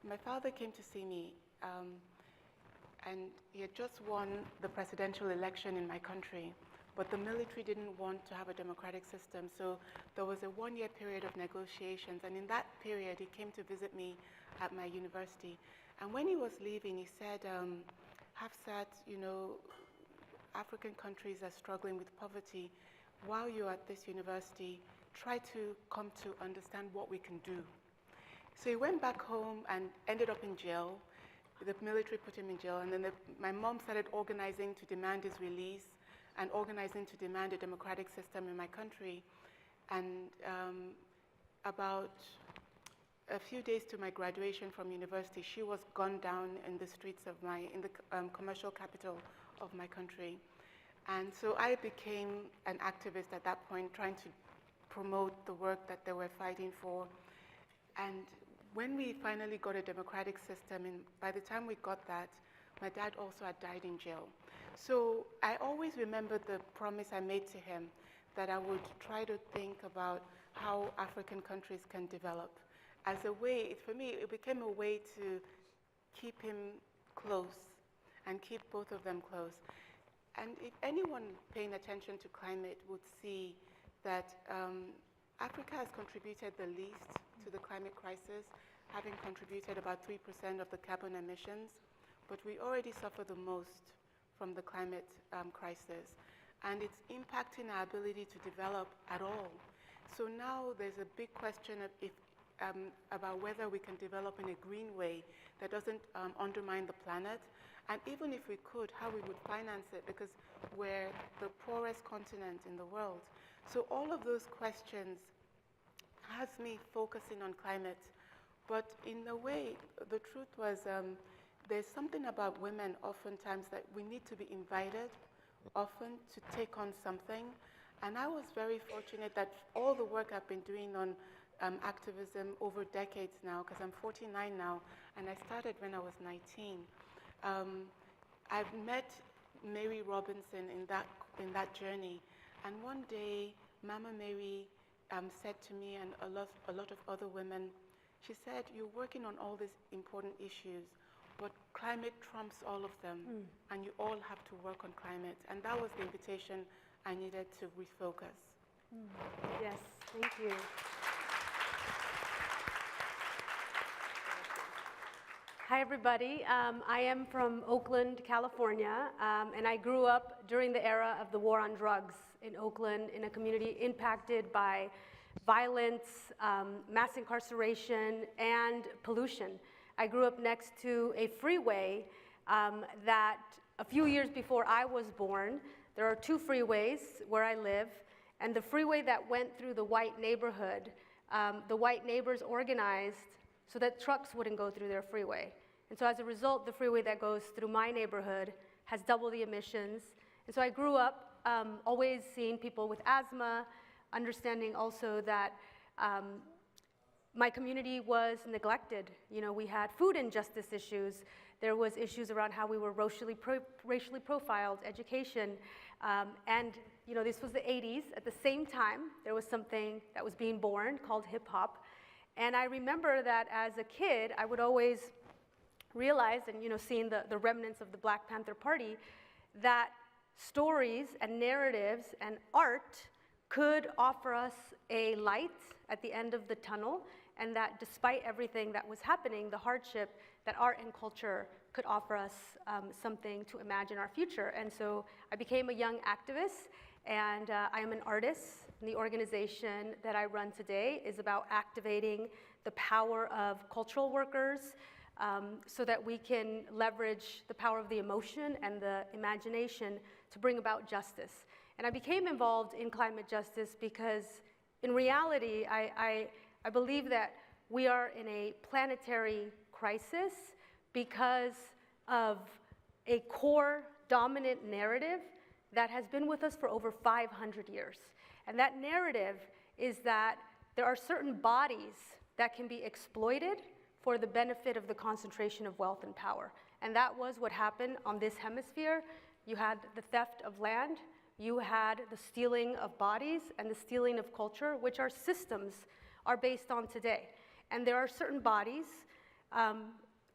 My father came to see me, and he had just won the presidential election in my country, but the military didn't want to have a democratic system, so there was a one-year period of negotiations, and in that period, he came to visit me at my university. And when he was leaving, he said, Hafsat, you know, African countries are struggling with poverty. While you're at this university, try to come to understand what we can do. So he went back home and ended up in jail. The military put him in jail, and then my mom started organizing to demand his release and organizing to demand a democratic system in my country. And about a few days to my graduation from university, she was gunned down in the streets of in the commercial capital of my country. And so I became an activist at that point, trying to promote the work that they were fighting for. And when we finally got a democratic system, and by the time we got that, my dad also had died in jail. So I always remember the promise I made to him that I would try to think about how African countries can develop. As a way, for me, it became a way to keep him close and keep both of them close. And if anyone paying attention to climate would see that Africa has contributed the least to the climate crisis, having contributed about 3% of the carbon emissions, but we already suffer the most from the climate crisis. And it's impacting our ability to develop at all. So now there's a big question of about whether we can develop in a green way that doesn't undermine the planet. And even if we could, how we would finance it, because we're the poorest continent in the world. So all of those questions has me focusing on climate. But in a way, the truth was there's something about women oftentimes that we need to be invited often to take on something. And I was very fortunate that all the work I've been doing on activism over decades now, because I'm 49 now, and I started when I was 19. I've met Mary Robinson in that journey, and one day Mama Mary said to me and a lot of other women, she said, "You're working on all these important issues, but climate trumps all of them, and you all have to work on climate." And that was the invitation I needed to refocus. Yes, thank you. Hi, everybody. I am from Oakland, California, and I grew up during the era of the war on drugs in Oakland, in a community impacted by violence, mass incarceration, and pollution. I grew up next to a freeway that a few years before I was born, there are 2 freeways where I live, and the freeway that went through the white neighborhood, the white neighbors organized so that trucks wouldn't go through their freeway. And so as a result, the freeway that goes through my neighborhood has double the emissions. And so I grew up always seeing people with asthma, understanding also that my community was neglected. You know, we had food injustice issues. There was issues around how we were racially profiled, education. And, you know, this was the 80s. At the same time, there was something that was being born called hip hop. And I remember that as a kid, I would always realize, and, you know, seeing the remnants of the Black Panther Party, that stories and narratives and art could offer us a light at the end of the tunnel, and that despite everything that was happening, the hardship, that art and culture could offer us something to imagine our future. And so I became a young activist, and I am an artist. And the organization that I run today is about activating the power of cultural workers so that we can leverage the power of the emotion and the imagination to bring about justice. And I became involved in climate justice because in reality, I believe that we are in a planetary crisis because of a core dominant narrative that has been with us for over 500 years. And that narrative is that there are certain bodies that can be exploited for the benefit of the concentration of wealth and power. And that was what happened on this hemisphere. You had the theft of land, you had the stealing of bodies and the stealing of culture, which our systems are based on today. And there are certain bodies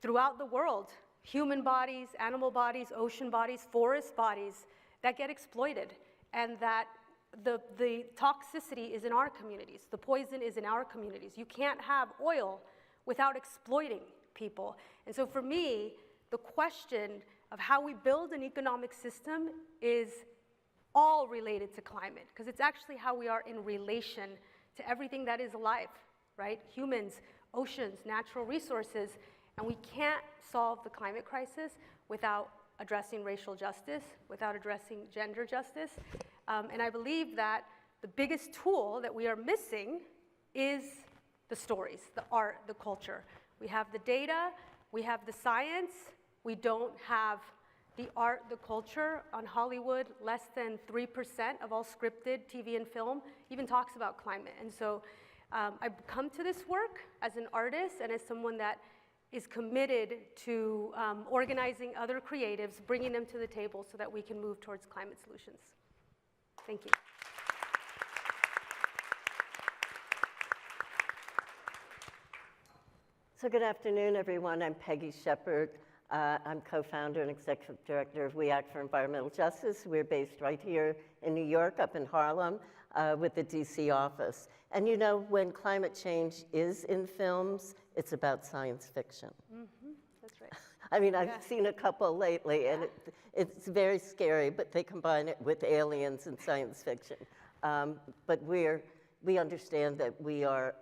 throughout the world, human bodies, animal bodies, ocean bodies, forest bodies, that get exploited, and that the toxicity is in our communities. The poison is in our communities. You can't have oil without exploiting people. And so for me, the question of how we build an economic system is all related to climate, because it's actually how we are in relation to everything that is alive, right? Humans, oceans, natural resources, and we can't solve the climate crisis without addressing racial justice, without addressing gender justice. And I believe that the biggest tool that we are missing is the stories, the art, the culture. We have the data, we have the science, we don't have the art, the culture. On Hollywood, less than 3% of all scripted TV and film even talks about climate. And so I've come to this work as an artist and as someone that is committed to organizing other creatives, bringing them to the table so that we can move towards climate solutions. Thank you. So good afternoon, everyone. I'm Peggy Shepard. I'm co-founder and executive director of We Act for Environmental Justice. We're based right here in New York, up in Harlem, with the DC office. And you know, when climate change is in films, it's about science fiction. Mm-hmm. That's right. I mean, I've seen a couple lately, and it's very scary, but they combine it with aliens and science fiction. But we understand that we are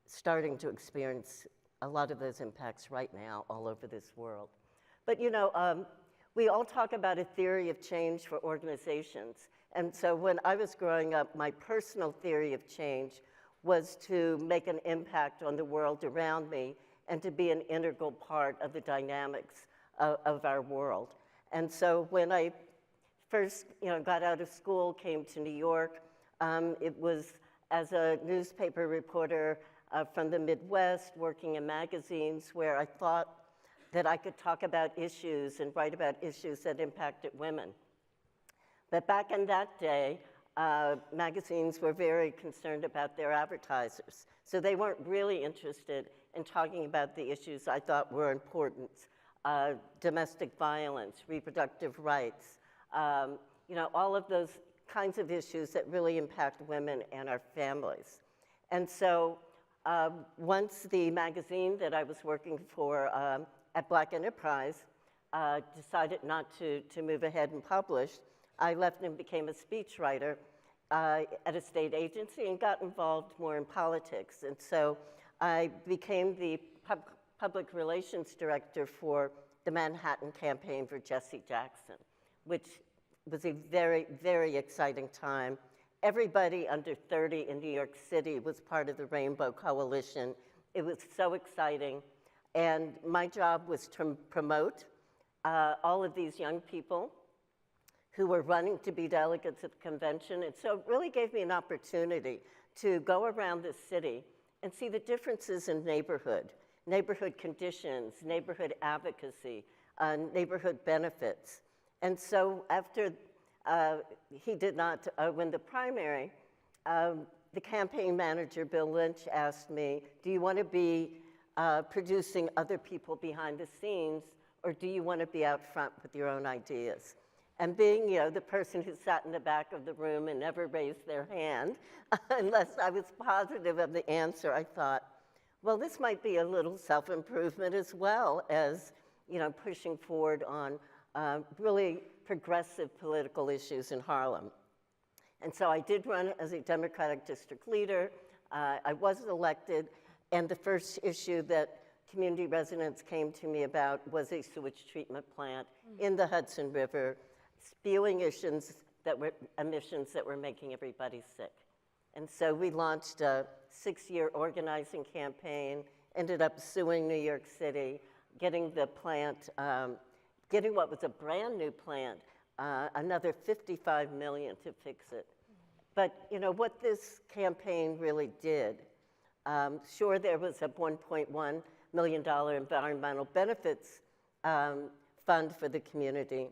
starting to experience a lot of those impacts right now all over this world. But you know, we all talk about a theory of change for organizations. And so when I was growing up, my personal theory of change was to make an impact on the world around me and to be an integral part of the dynamics of our world. And so when I first got out of school, came to New York, it was as a newspaper reporter from the Midwest, working in magazines, where I thought that I could talk about issues and write about issues that impacted women. But back in that day, magazines were very concerned about their advertisers. So they weren't really interested in talking about the issues I thought were important. Domestic violence, reproductive rights, all of those kinds of issues that really impact women and our families. And so once the magazine that I was working for at Black Enterprise decided not to move ahead and publish, I left and became a speechwriter at a state agency and got involved more in politics. And so I became the public relations director for the Manhattan campaign for Jesse Jackson, which was a very, very exciting time. Everybody under 30 in New York City was part of the Rainbow Coalition. It was so exciting. And my job was to promote all of these young people who were running to be delegates at the convention. And so it really gave me an opportunity to go around the city and see the differences in neighborhood conditions, neighborhood advocacy, neighborhood benefits. And so after he did not win the primary, the campaign manager, Bill Lynch, asked me, do you want to be producing other people behind the scenes, or do you want to be out front with your own ideas? And being the person who sat in the back of the room and never raised their hand, unless I was positive of the answer, I thought, well, this might be a little self-improvement as well as pushing forward on really progressive political issues in Harlem. And so I did run as a Democratic district leader. I was elected, and the first issue that community residents came to me about was a sewage treatment plant in the Hudson River, spewing emissions that were making everybody sick. And so we launched a 6-year organizing campaign, ended up suing New York City, getting the plant, getting what was a brand new plant, another $55 million to fix it. But what this campaign really did, sure, there was a $1.1 million environmental benefits fund for the community,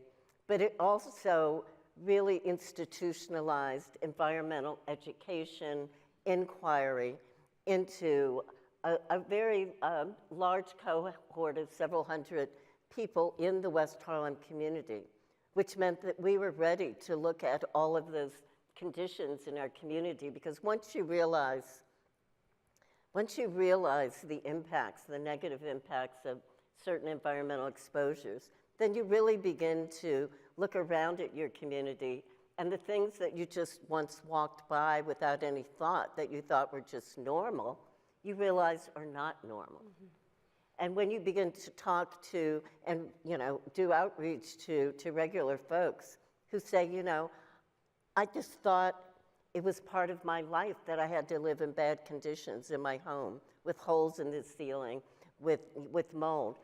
but it also really institutionalized environmental education, inquiry into a very large cohort of several hundred people in the West Harlem community, which meant that we were ready to look at all of those conditions in our community, because once you realize the impacts, the negative impacts of certain environmental exposures, then you really begin to look around at your community, and the things that you just once walked by without any thought, that you thought were just normal, you realize are not normal. Mm-hmm. And when you begin to talk to and do outreach to regular folks who say, I just thought it was part of my life that I had to live in bad conditions in my home, with holes in the ceiling, with mold.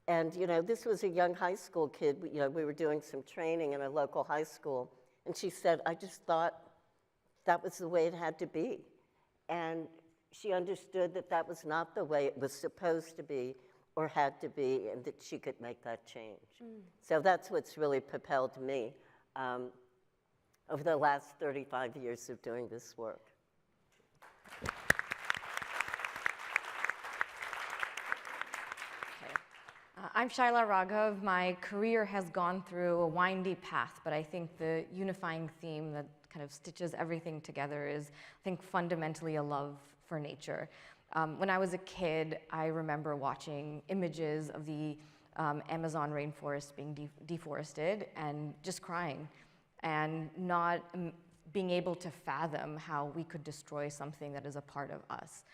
And this was a young high school kid. We were doing some training in a local high school, and she said, I just thought that was the way it had to be. And she understood that that was not the way it was supposed to be or had to be, and that she could make that change. So that's what's really propelled me over the last 35 years. 35 years of doing this work. I'm Shaila Raghav. My career has gone through a windy path, but I think the unifying theme that kind of stitches everything together is, I think, fundamentally a love for nature. When I was a kid, I remember watching images of the Amazon rainforest being deforested and just crying and not being able to fathom how we could destroy something that is a part of us.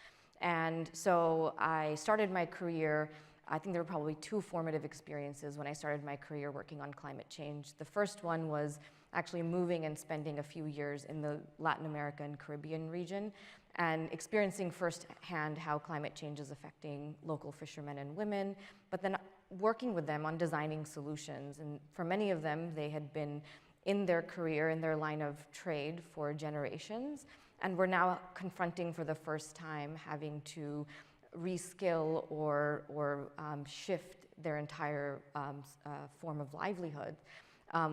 And so I started my career, I think there were probably two formative experiences when I started my career working on climate change. The first one was actually moving and spending a few years in the Latin America and Caribbean region and experiencing firsthand how climate change is affecting local fishermen and women, but then working with them on designing solutions. And for many of them, they had been in their career, in their line of trade for generations, and we're now confronting for the first time having to reskill or shift their entire form of livelihood,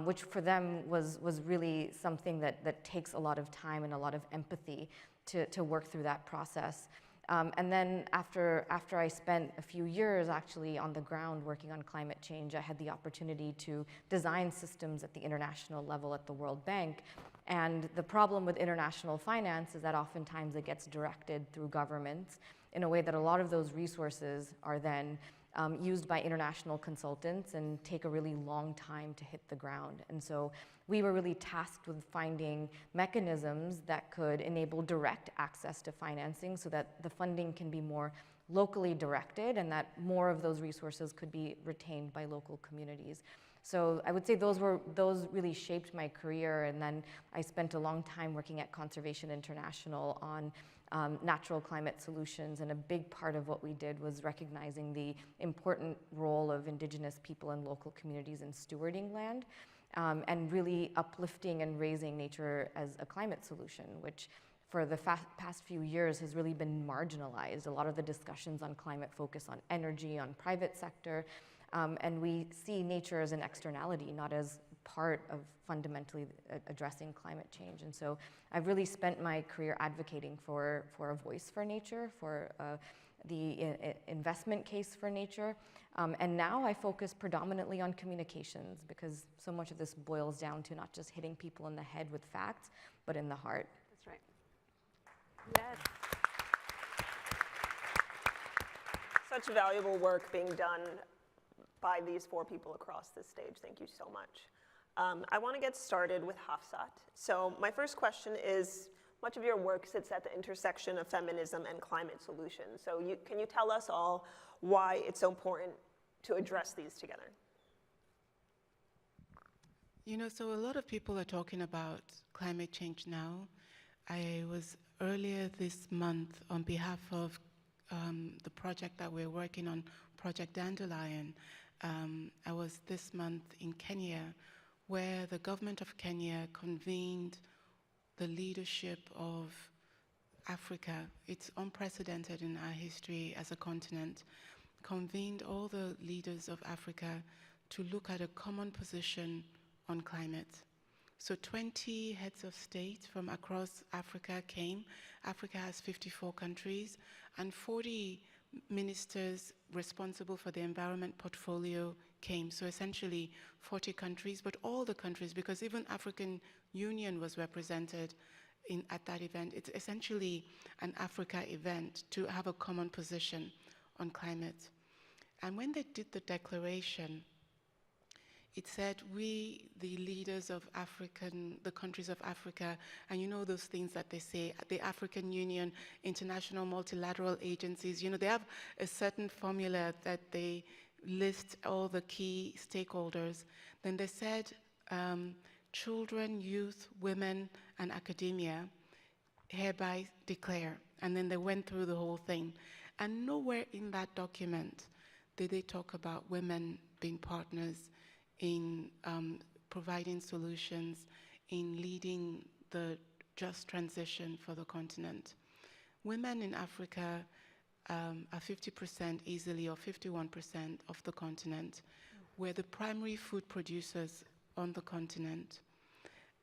which for them was really something that takes a lot of time and a lot of empathy to work through that process. And then after I spent a few years actually on the ground working on climate change, I had the opportunity to design systems at the international level at the World Bank. And the problem with international finance is that oftentimes it gets directed through governments in a way that a lot of those resources are then used by international consultants and take a really long time to hit the ground. And so we were really tasked with finding mechanisms that could enable direct access to financing so that the funding can be more locally directed and that more of those resources could be retained by local communities. So I would say those really shaped my career, and then I spent a long time working at Conservation International on natural climate solutions, and a big part of what we did was recognizing the important role of Indigenous people and local communities in stewarding land, and really uplifting and raising nature as a climate solution, which for the past few years has really been marginalized. A lot of the discussions on climate focus on energy, on private sector, and we see nature as an externality, not as part of fundamentally addressing climate change. And so I've really spent my career advocating for a voice for nature, for the investment case for nature. And now I focus predominantly on communications, because so much of this boils down to not just hitting people in the head with facts, but in the heart. That's right. Yes. Such valuable work being done by these four people across this stage. Thank you so much. I want to get started with Hafsat. So my first question is, much of your work sits at the intersection of feminism and climate solutions. So can you tell us all why it's so important to address these together? You know, so a lot of people are talking about climate change now. I was earlier this month on behalf of the project that we're working on, Project Dandelion. I was this month in Kenya, where the government of Kenya convened the leadership of Africa. It's unprecedented in our history as a continent. Convened all the leaders of Africa to look at a common position on climate. So 20 heads of state from across Africa came. Africa has 54 countries, and 40 ministers responsible for the environment portfolio came. So essentially 40 countries, but all the countries, because even African Union was represented at that event. It's essentially an Africa event to have a common position on climate. And when they did the declaration, it said, we, the leaders of the countries of Africa, and you know those things that they say, the African Union, international multilateral agencies, you know, they have a certain formula that they list all the key stakeholders. Then they said, children, youth, women, and academia hereby declare. And then they went through the whole thing. And nowhere in that document did they talk about women being partners in providing solutions, in leading the just transition for the continent. Women in Africa are 50% easily, or 51% of the continent. We're the primary food producers on the continent.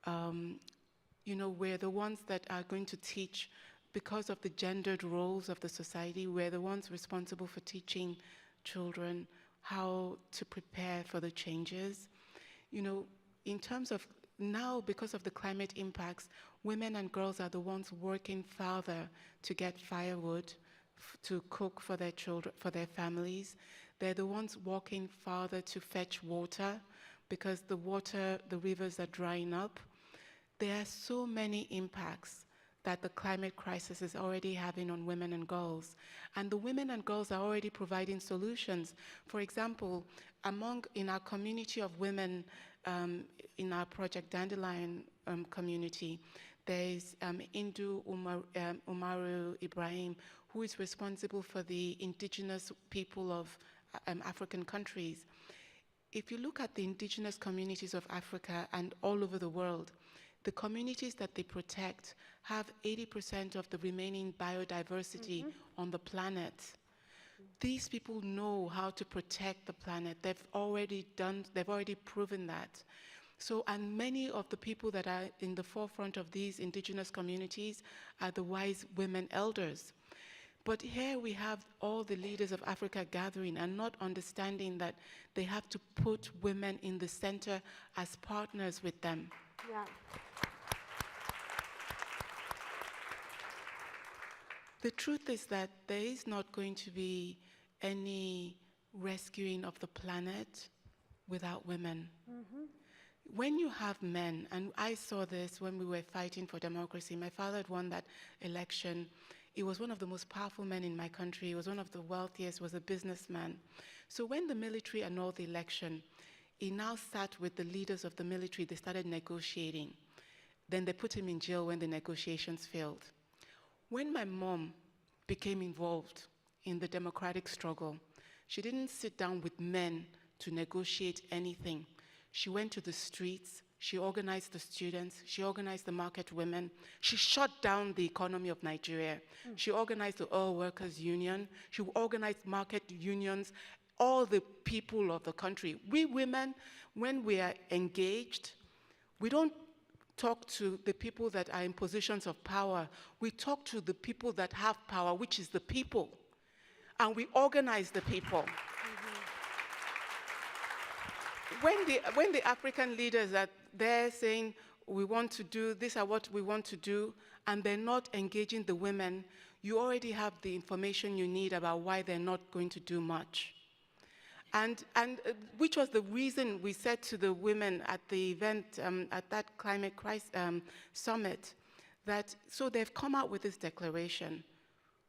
You know, we're the ones that are going to teach, because of the gendered roles of the society, we're the ones responsible for teaching children how to prepare for the changes. You know, in terms of now, because of the climate impacts, women and girls are the ones working farther to get firewood, to cook for their children, for their families. They're the ones walking farther to fetch water because the rivers are drying up. There are so many impacts that the climate crisis is already having on women and girls. And the women and girls are already providing solutions. For example, in our community of women, in our Project Dandelion community, there's Indu Umaru Ibrahim, who is responsible for the indigenous people of African countries. If you look at the indigenous communities of Africa and all over the world, the communities that they protect have 80% of the remaining biodiversity on the planet. These people know how to protect the planet. They've already proven that. So, and many of the people that are in the forefront of these indigenous communities are the wise women elders. But here we have all the leaders of Africa gathering and not understanding that they have to put women in the center as partners with them. Yeah. The truth is that there is not going to be any rescuing of the planet without women. When you have men, and I saw this when we were fighting for democracy, my father had won that election. He was one of the most powerful men in my country. He was one of the wealthiest, was a businessman. So when the military annulled the election, he now sat with the leaders of the military. They started negotiating. Then they put him in jail when the negotiations failed. When my mom became involved in the democratic struggle, she didn't sit down with men to negotiate anything. She went to the streets, she organized the students, she organized the market women, she shut down the economy of Nigeria. She organized the oil workers union, she organized market unions, all the people of the country. We women, when we are engaged, we don't talk to the people that are in positions of power. We talk to the people that have power, which is the people. And we organize the people. When the African leaders are there saying, we want to do, these are what we want to do, and they're not engaging the women, you already have the information you need about why they're not going to do much. And which was the reason we said to the women at the event, at that climate crisis summit, that so they've come out with this declaration.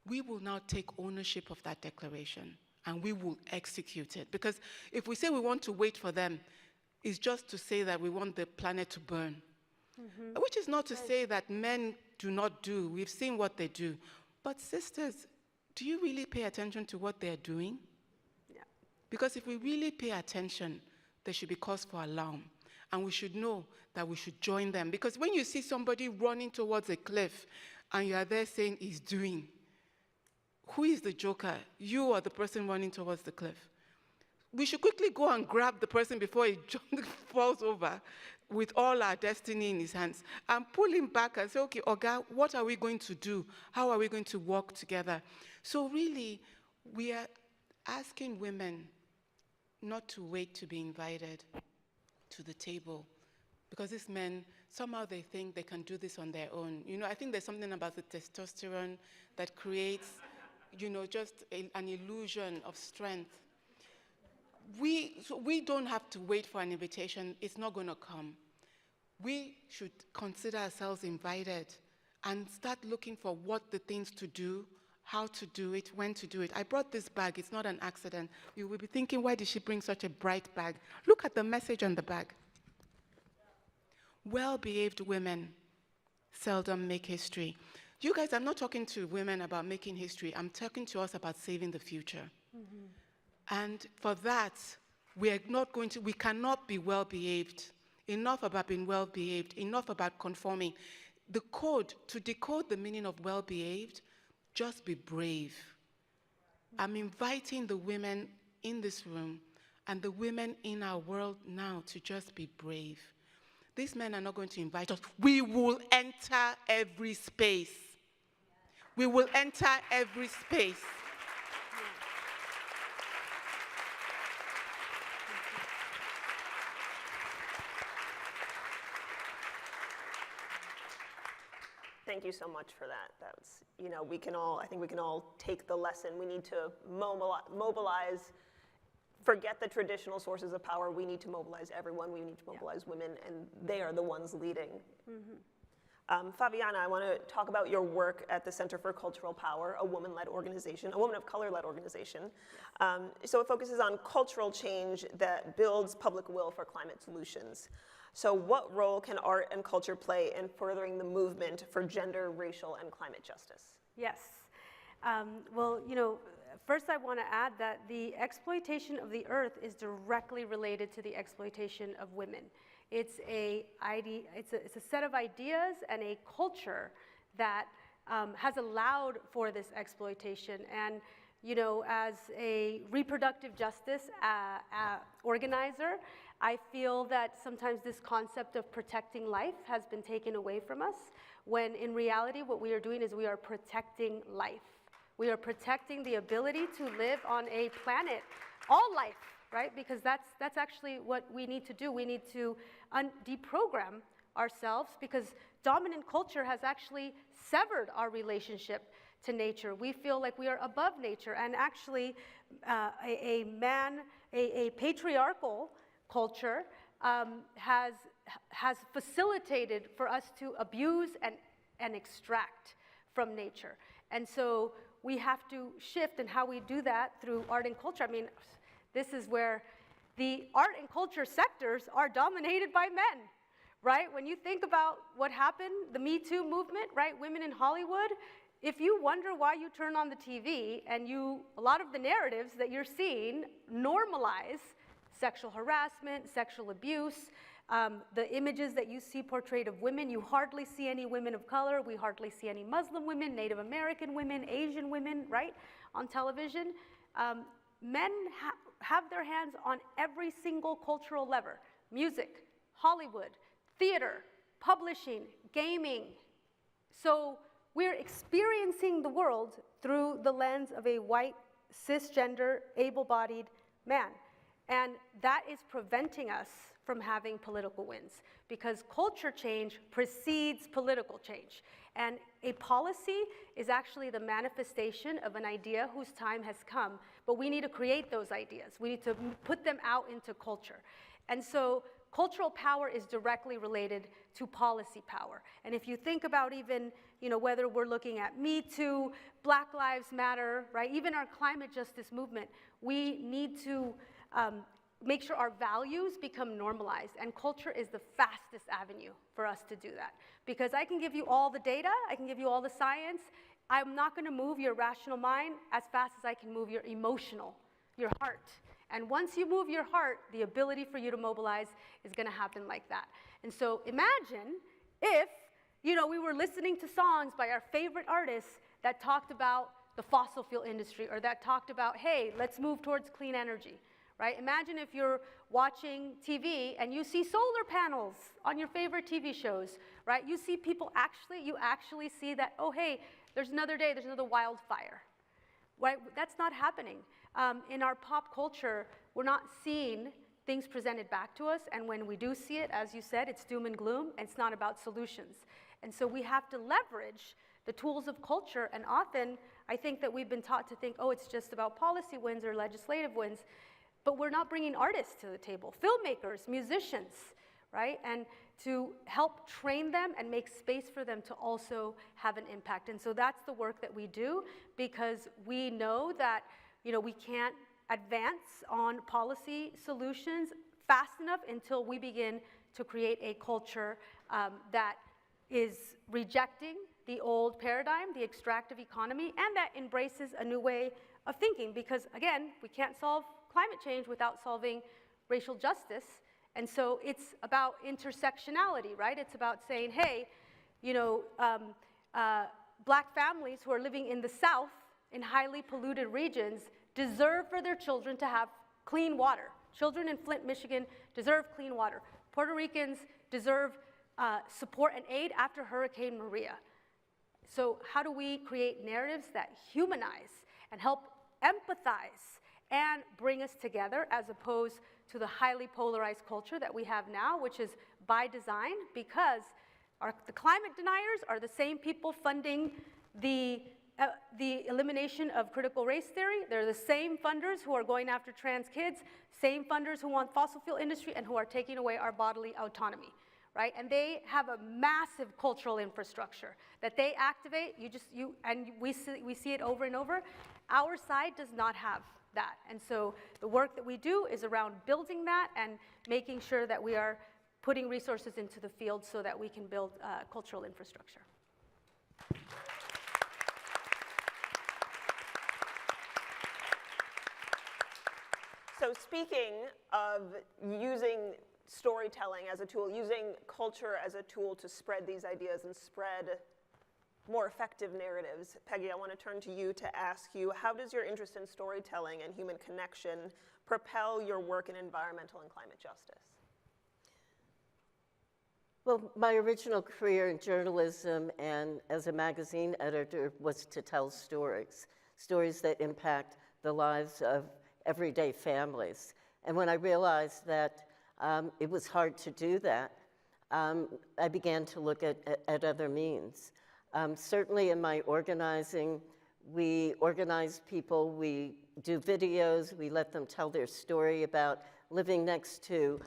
We will now take ownership of that declaration and we will execute it. Because if we say we want to wait for them, it's just to say that we want the planet to burn. Which is not to say that men do not do. We've seen what they do. But sisters, do you really pay attention to what they're doing? Because if we really pay attention, there should be cause for alarm. And we should know that we should join them. Because when you see somebody running towards a cliff and you are there saying he's doing, who is the joker? You or the person running towards the cliff? We should quickly go and grab the person before he falls over with all our destiny in his hands and pull him back and say, okay, Oga, what are we going to do? How are we going to work together? So really, we are asking women not to wait to be invited to the table. Because these men, somehow they think they can do this on their own. You know, I think there's something about the testosterone that creates, you know, just an illusion of strength. So we don't have to wait for an invitation. It's not going to come. We should consider ourselves invited and start looking for what the things to do, how to do it, when to do it. I brought this bag. It's not an accident. You will be thinking, why did she bring such a bright bag? Look at the message on the bag. Well-behaved women seldom make history. You guys, I'm not talking to women about making history. I'm talking to us about saving the future. And for that, we cannot be well-behaved. Enough about being well-behaved. Enough about conforming. The code, to decode the meaning of well-behaved, just be brave. I'm inviting the women in this room and the women in our world now to just be brave. These men are not going to invite us. We will enter every space. We will enter every space. Thank you so much for that. That's, you know, I think we can all take the lesson. We need to mobilize, forget the traditional sources of power. We need to mobilize everyone. We need to mobilize women, and they are the ones leading. Fabiana, I want to talk about your work at the Center for Cultural Power, a woman-led organization, a woman of color-led organization. So it focuses on cultural change that builds public will for climate solutions. So what role can art and culture play in furthering the movement for gender, racial, and climate justice? Yes. Well, you know, first I want to add that the exploitation of the earth is directly related to the exploitation of women. It's a set of ideas and a culture that has allowed for this exploitation. And, you know, as a reproductive justice organizer, I feel that sometimes this concept of protecting life has been taken away from us, when in reality what we are doing is we are protecting life. We are protecting the ability to live on a planet, all life, right? Because that's actually what we need to do. We need to deprogram ourselves, because dominant culture has actually severed our relationship to nature. We feel like we are above nature, and actually a patriarchal culture has facilitated for us to abuse and extract from nature. And so we have to shift, and how we do that through art and culture. I mean, this is where the art and culture sectors are dominated by men, right? When you think about what happened, the Me Too movement, right? Women in Hollywood, if you wonder why you turn on the TV and a lot of the narratives that you're seeing normalize sexual harassment, sexual abuse, the images that you see portrayed of women, you hardly see any women of color, we hardly see any Muslim women, Native American women, Asian women, right, on television. Men have their hands on every single cultural lever: music, Hollywood, theater, publishing, gaming. So we're experiencing the world through the lens of a white, cisgender, able-bodied man. And that is preventing us from having political wins, because culture change precedes political change. And a policy is actually the manifestation of an idea whose time has come, but we need to create those ideas. We need to put them out into culture. And so cultural power is directly related to policy power. And if you think about even, you know, whether we're looking at Me Too, Black Lives Matter, right, even our climate justice movement, we need to make sure our values become normalized, and culture is the fastest avenue for us to do that. Because I can give you all the data, I can give you all the science, I'm not going to move your rational mind as fast as I can move your emotional, your heart. And once you move your heart, the ability for you to mobilize is going to happen like that. And so imagine if, you know, we were listening to songs by our favorite artists that talked about the fossil fuel industry, or that talked about, hey, let's move towards clean energy. Right? Imagine if you're watching TV and you see solar panels on your favorite TV shows, right? You see people you actually see that, oh, hey, there's another day, there's another wildfire, right? That's not happening. In our pop culture, we're not seeing things presented back to us, and when we do see it, as you said, it's doom and gloom, and it's not about solutions. And so we have to leverage the tools of culture, and often I think that we've been taught to think, oh, it's just about policy wins or legislative wins. But we're not bringing artists to the table, filmmakers, musicians, right? And to help train them and make space for them to also have an impact. And so that's the work that we do, because we know that, you know, we can't advance on policy solutions fast enough until we begin to create a culture that is rejecting the old paradigm, the extractive economy, and that embraces a new way of thinking. Because again, we can't solve climate change without solving racial justice. And so it's about intersectionality, right? It's about saying, hey, you know, black families who are living in the South in highly polluted regions deserve for their children to have clean water. Children in Flint, Michigan deserve clean water. Puerto Ricans deserve support and aid after Hurricane Maria. So how do we create narratives that humanize and help empathize and bring us together, as opposed to the highly polarized culture that we have now, which is by design, because The climate deniers are the same people funding the elimination of critical race theory. They're the same funders who are going after trans kids, same funders who want fossil fuel industry and who are taking away our bodily autonomy, right? And they have a massive cultural infrastructure that they activate. And we see it over and over. Our side does not have that. And so the work that we do is around building that and making sure that we are putting resources into the field so that we can build cultural infrastructure. So speaking of using storytelling as a tool, using culture as a tool to spread these ideas and spread more effective narratives, Peggy, I want to turn to you to ask you, how does your interest in storytelling and human connection propel your work in environmental and climate justice? Well, my original career in journalism and as a magazine editor was to tell stories, stories that impact the lives of everyday families. And when I realized that it was hard to do that, I began to look at other means. Certainly in my organizing, we organize people, we do videos, we let them tell their story about living next to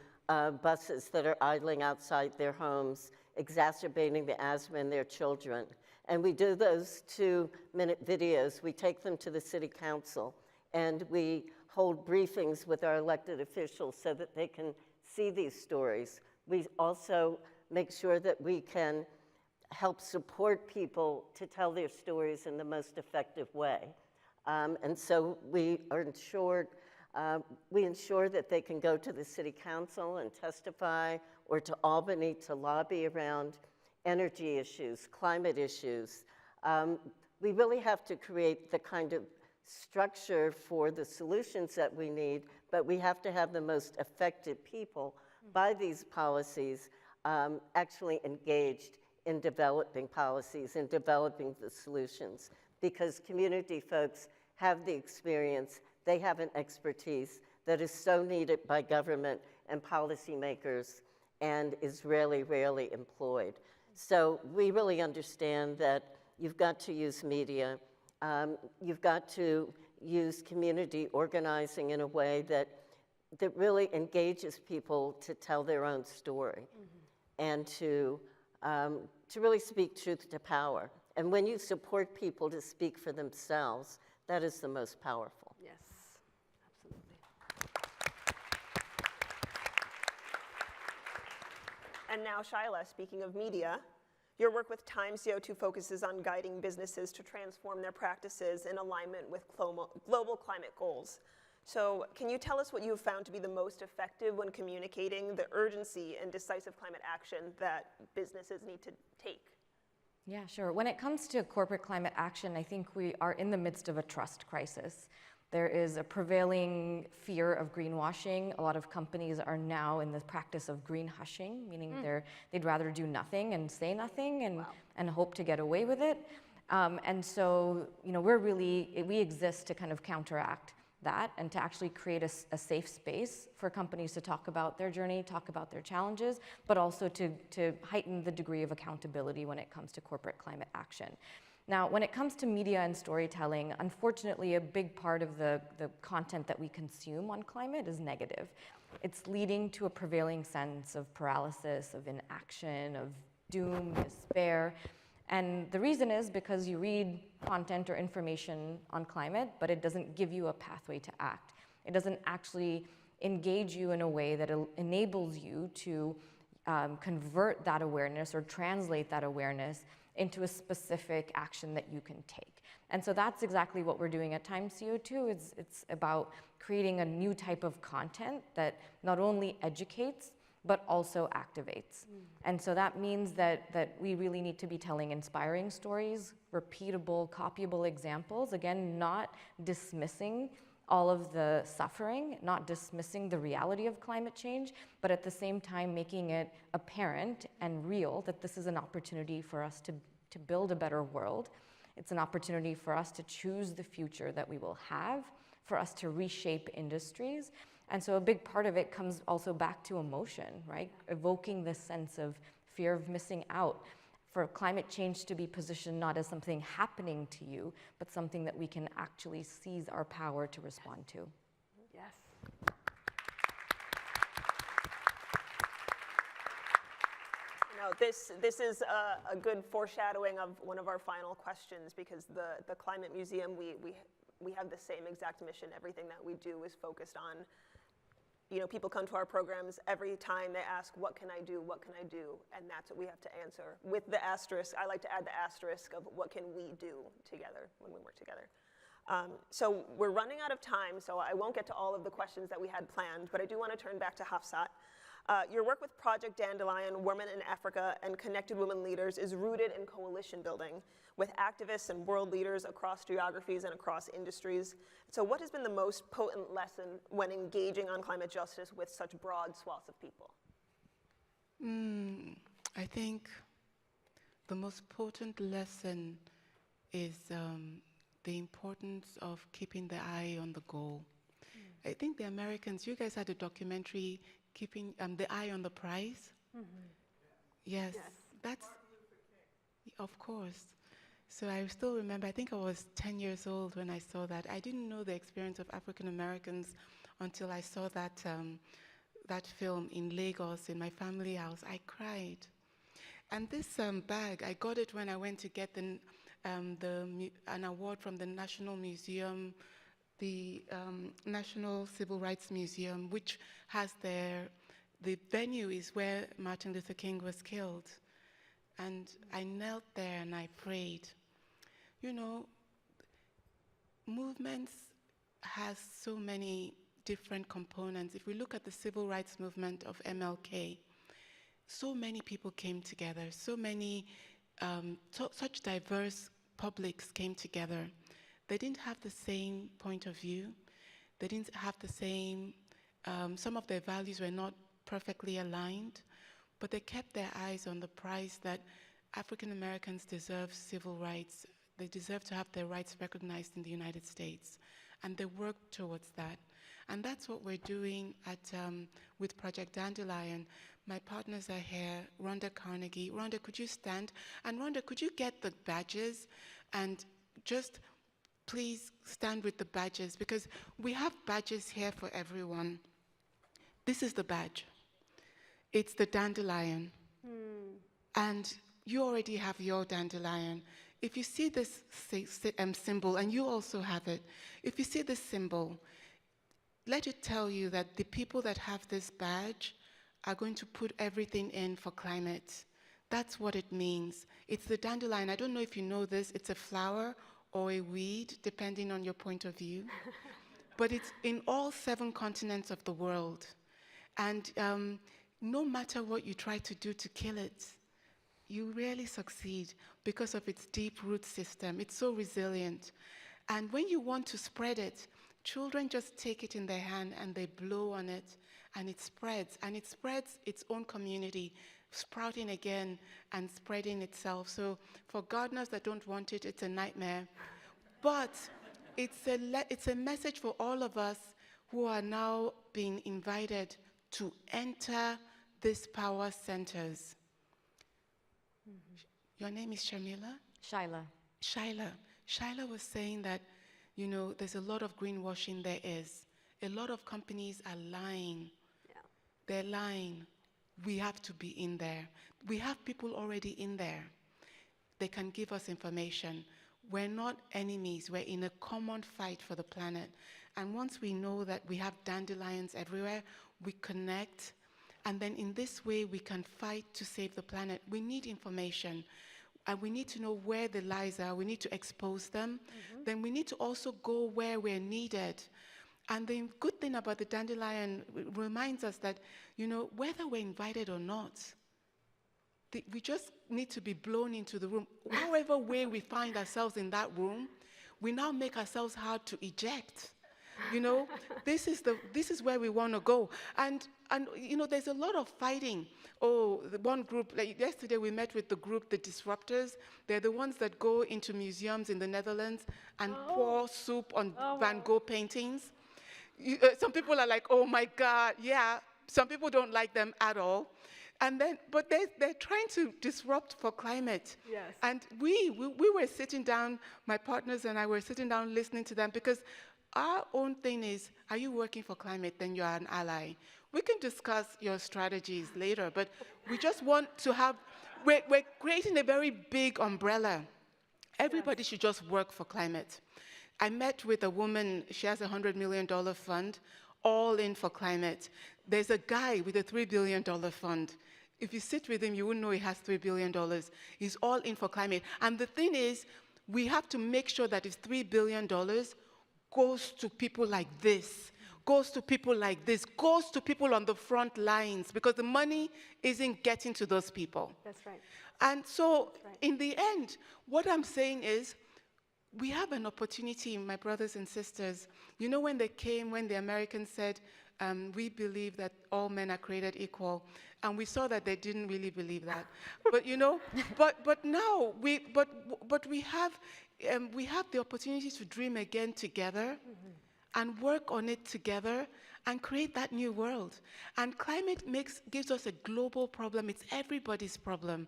buses that are idling outside their homes, exacerbating the asthma in their children. And we do those 2-minute videos. We take them to the city council, and we hold briefings with our elected officials so that they can see these stories. We also make sure that we can help support people to tell their stories in the most effective way. And so we ensure that they can go to the city council and testify, or to Albany to lobby around energy issues, climate issues. We really have to create the kind of structure for the solutions that we need, but we have to have the most effective people by these policies actually engaged in developing policies and developing the solutions, because community folks have the experience, they have an expertise that is so needed by government and policymakers and is rarely employed. So we really understand that you've got to use media, you've got to use community organizing in a way that really engages people to tell their own story, and to really speak truth to power. And when you support people to speak for themselves, that is the most powerful. Yes, absolutely. And now, Shaila, speaking of media, your work with Time CO2 focuses on guiding businesses to transform their practices in alignment with global climate goals. So can you tell us what you have found to be the most effective when communicating the urgency and decisive climate action that businesses need to take? Yeah, sure. When it comes to corporate climate action, I think we are in the midst of a trust crisis. There is a prevailing fear of greenwashing. A lot of companies are now in the practice of green hushing, meaning they'd rather do nothing and say nothing and hope to get away with it. And so, we exist to kind of counteract that and to actually create a safe space for companies to talk about their journey, talk about their challenges, but also to heighten the degree of accountability when it comes to corporate climate action. Now, when it comes to media and storytelling, unfortunately, a big part of the content that we consume on climate is negative. It's leading to a prevailing sense of paralysis, of inaction, of doom, despair. And the reason is because you read content or information on climate, but it doesn't give you a pathway to act. It doesn't actually engage you in a way that enables you to convert that awareness or translate that awareness into a specific action that you can take. And so that's exactly what we're doing at Time CO2. It's about creating a new type of content that not only educates, but also activates. And so that means that we really need to be telling inspiring stories, repeatable, copyable examples, again, not dismissing all of the suffering, not dismissing the reality of climate change, but at the same time making it apparent and real that this is an opportunity for us to build a better world. It's an opportunity for us to choose the future that we will have, for us to reshape industries. And so a big part of it comes also back to emotion, right? Evoking this sense of fear of missing out, for climate change to be positioned not as something happening to you, but something that we can actually seize our power to respond to. Yes. No, this is a good foreshadowing of one of our final questions, because the Climate Museum, we have the same exact mission. Everything that we do is focused on, people come to our programs every time they ask, what can I do, what can I do? And that's what we have to answer. With the asterisk, I like to add the asterisk of what can we do together when we work together. So we're running out of time, so I won't get to all of the questions that we had planned, but I do want to turn back to Hafsat. Your work with Project Dandelion, Women in Africa, and Connected Women Leaders is rooted in coalition building with activists and world leaders across geographies and across industries. So what has been the most potent lesson when engaging on climate justice with such broad swaths of people? I think the most potent lesson is the importance of keeping the eye on the goal. I think the Americans, you guys had a documentary, keeping the eye on the prize. Yes, that's, of course. So I still remember, I think I was 10 years old when I saw that. I didn't know the experience of African Americans until I saw that, that film in Lagos in my family house. I cried. And this bag, I got it when I went to get an award from the National Museum, the National Civil Rights Museum, which has the venue is where Martin Luther King was killed. And I knelt there and I prayed. Movements has so many different components. If we look at the civil rights movement of MLK, so many people came together, so many, such diverse publics came together. They didn't have the same point of view. They didn't have the same, some of their values were not perfectly aligned, but they kept their eyes on the prize that African Americans deserve civil rights. They deserve to have their rights recognized in the United States. And they worked towards that. And that's what we're doing with Project Dandelion. My partners are here, Rhonda Carnegie. Rhonda, could you stand? And Rhonda, could you get the badges? And just please stand with the badges, because we have badges here for everyone. This is the badge. It's the dandelion. And you already have your dandelion. If you see this symbol, and you also have it, if you see this symbol, let it tell you that the people that have this badge are going to put everything in for climate. That's what it means. It's the dandelion. I don't know if you know this. It's a flower or a weed, depending on your point of view. But it's in all 7 continents of the world. And no matter what you try to do to kill it, you rarely succeed because of its deep root system. It's so resilient. And when you want to spread it, children just take it in their hand and they blow on it, and it spreads. And it spreads its own community, sprouting again and spreading itself. So for gardeners that don't want it, it's a nightmare. But it's a message for all of us who are now being invited to enter these power centers. Your name is Shamila? Shyla. Shyla was saying that, there's a lot of greenwashing there is. A lot of companies are lying. Yeah. They're lying. We have to be in there. We have people already in there. They can give us information. We're not enemies. We're in a common fight for the planet. And once we know that we have dandelions everywhere, we connect. And then in this way, we can fight to save the planet. We need information. And we need to know where the lies are. We need to expose them. Then we need to also go where we're needed. And the good thing about the dandelion reminds us that, whether we're invited or not, we just need to be blown into the room. However way we find ourselves in that room, we now make ourselves hard to eject. This is where we want to go. And there's a lot of fighting. The one group, like yesterday we met with the group, the Disruptors. They're the ones that go into museums in the Netherlands and pour soup on Van Gogh paintings. Some people are like, oh my God, yeah. Some people don't like them at all. And then, but they're trying to disrupt for climate. Yes. And we were sitting down, my partners and I were sitting down listening to them, because our own thing is, are you working for climate? Then you're an ally. We can discuss your strategies later, but we just want to have, we're creating a very big umbrella. Everybody should just work for climate. I met with a woman, she has a $100 million fund, all in for climate. There's a guy with a $3 billion fund. If you sit with him, you wouldn't know he has $3 billion. He's all in for climate. And the thing is, we have to make sure that this $3 billion goes to people like this, goes to people like this, goes to people on the front lines, because the money isn't getting to those people. That's right. And so, in the end, what I'm saying is, we have an opportunity, my brothers and sisters. You know, when the Americans said, we believe that all men are created equal, and we saw that they didn't really believe that. But you know, but now we have the opportunity to dream again together, and work on it together, and create that new world. And climate gives us a global problem. It's everybody's problem,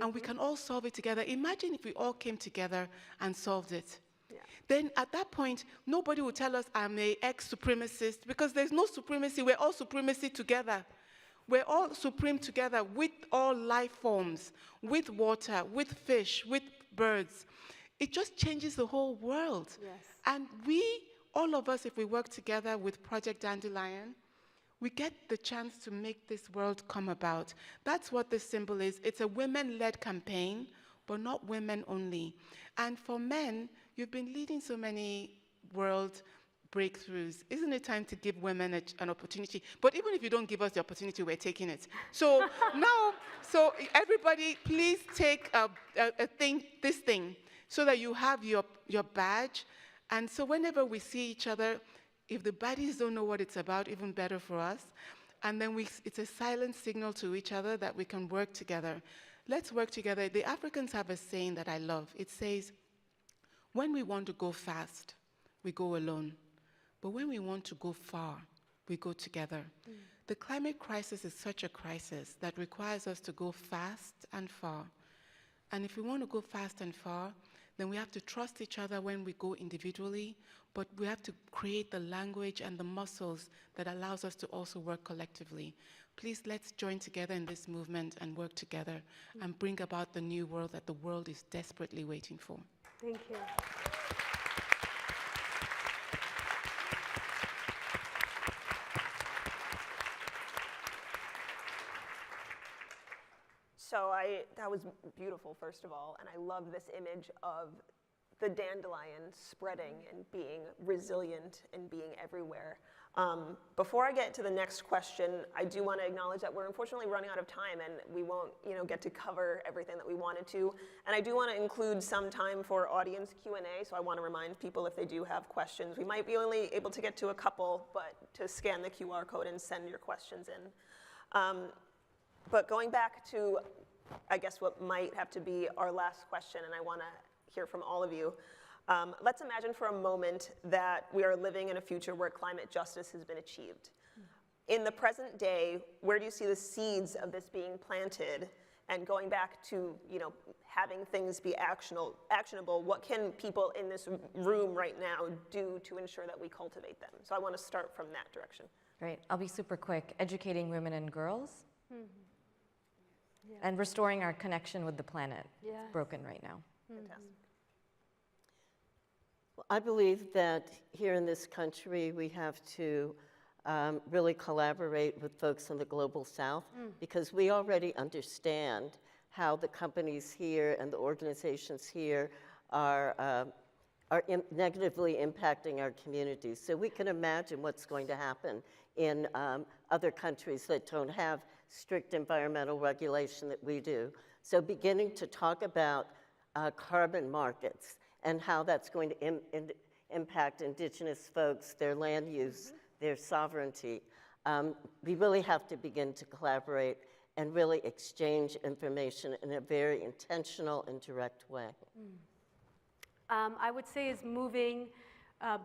and we can all solve it together. Imagine if we all came together and solved it. Yeah. Then at that point, nobody will tell us I'm an ex-supremacist, because there's no supremacy. We're all supremacy together. We're all supreme together with all life forms, with water, with fish, with birds. It just changes the whole world. Yes. And all of us, if we work together with Project Dandelion, we get the chance to make this world come about. That's what this symbol is. It's a women-led campaign, but not women only. And for men, you've been leading so many world breakthroughs. Isn't it time to give women an opportunity? But even if you don't give us the opportunity, we're taking it. So now, everybody, please take this thing, so that you have your badge. And so whenever we see each other, if the baddies don't know what it's about, even better for us. And then it's a silent signal to each other that we can work together. Let's work together. The Africans have a saying that I love. It says, when we want to go fast, we go alone. But when we want to go far, we go together. The climate crisis is such a crisis that requires us to go fast and far. And if we want to go fast and far, then we have to trust each other when we go individually, but we have to create the language and the muscles that allows us to also work collectively. Please, let's join together in this movement and work together and bring about the new world that the world is desperately waiting for. Thank you. So that was beautiful, first of all, and I love this image of the dandelion spreading and being resilient and being everywhere. Before I get to the next question, I do want to acknowledge that we're unfortunately running out of time, and we won't, get to cover everything that we wanted to. And I do want to include some time for audience Q&A, so I want to remind people if they do have questions. We might be only able to get to a couple, but to scan the QR code and send your questions in. But going back to, I guess, what might have to be our last question, and I want to hear from all of you. Let's imagine for a moment that we are living in a future where climate justice has been achieved. In the present day, where do you see the seeds of this being planted? And going back to, having things be actionable, what can people in this room right now do to ensure that we cultivate them? So I want to start from that direction. Great. I'll be super quick. Educating women and girls. Yeah. And restoring our connection with the planet. Yeah. It's broken right now. Fantastic. Well, I believe that here in this country, we have to really collaborate with folks in the global south, because we already understand how the companies here and the organizations here are negatively impacting our communities. So we can imagine what's going to happen in other countries that don't have strict environmental regulation that we do. So beginning to talk about carbon markets and how that's going to impact indigenous folks, their land use, their sovereignty. We really have to begin to collaborate and really exchange information in a very intentional and direct way. I would say is moving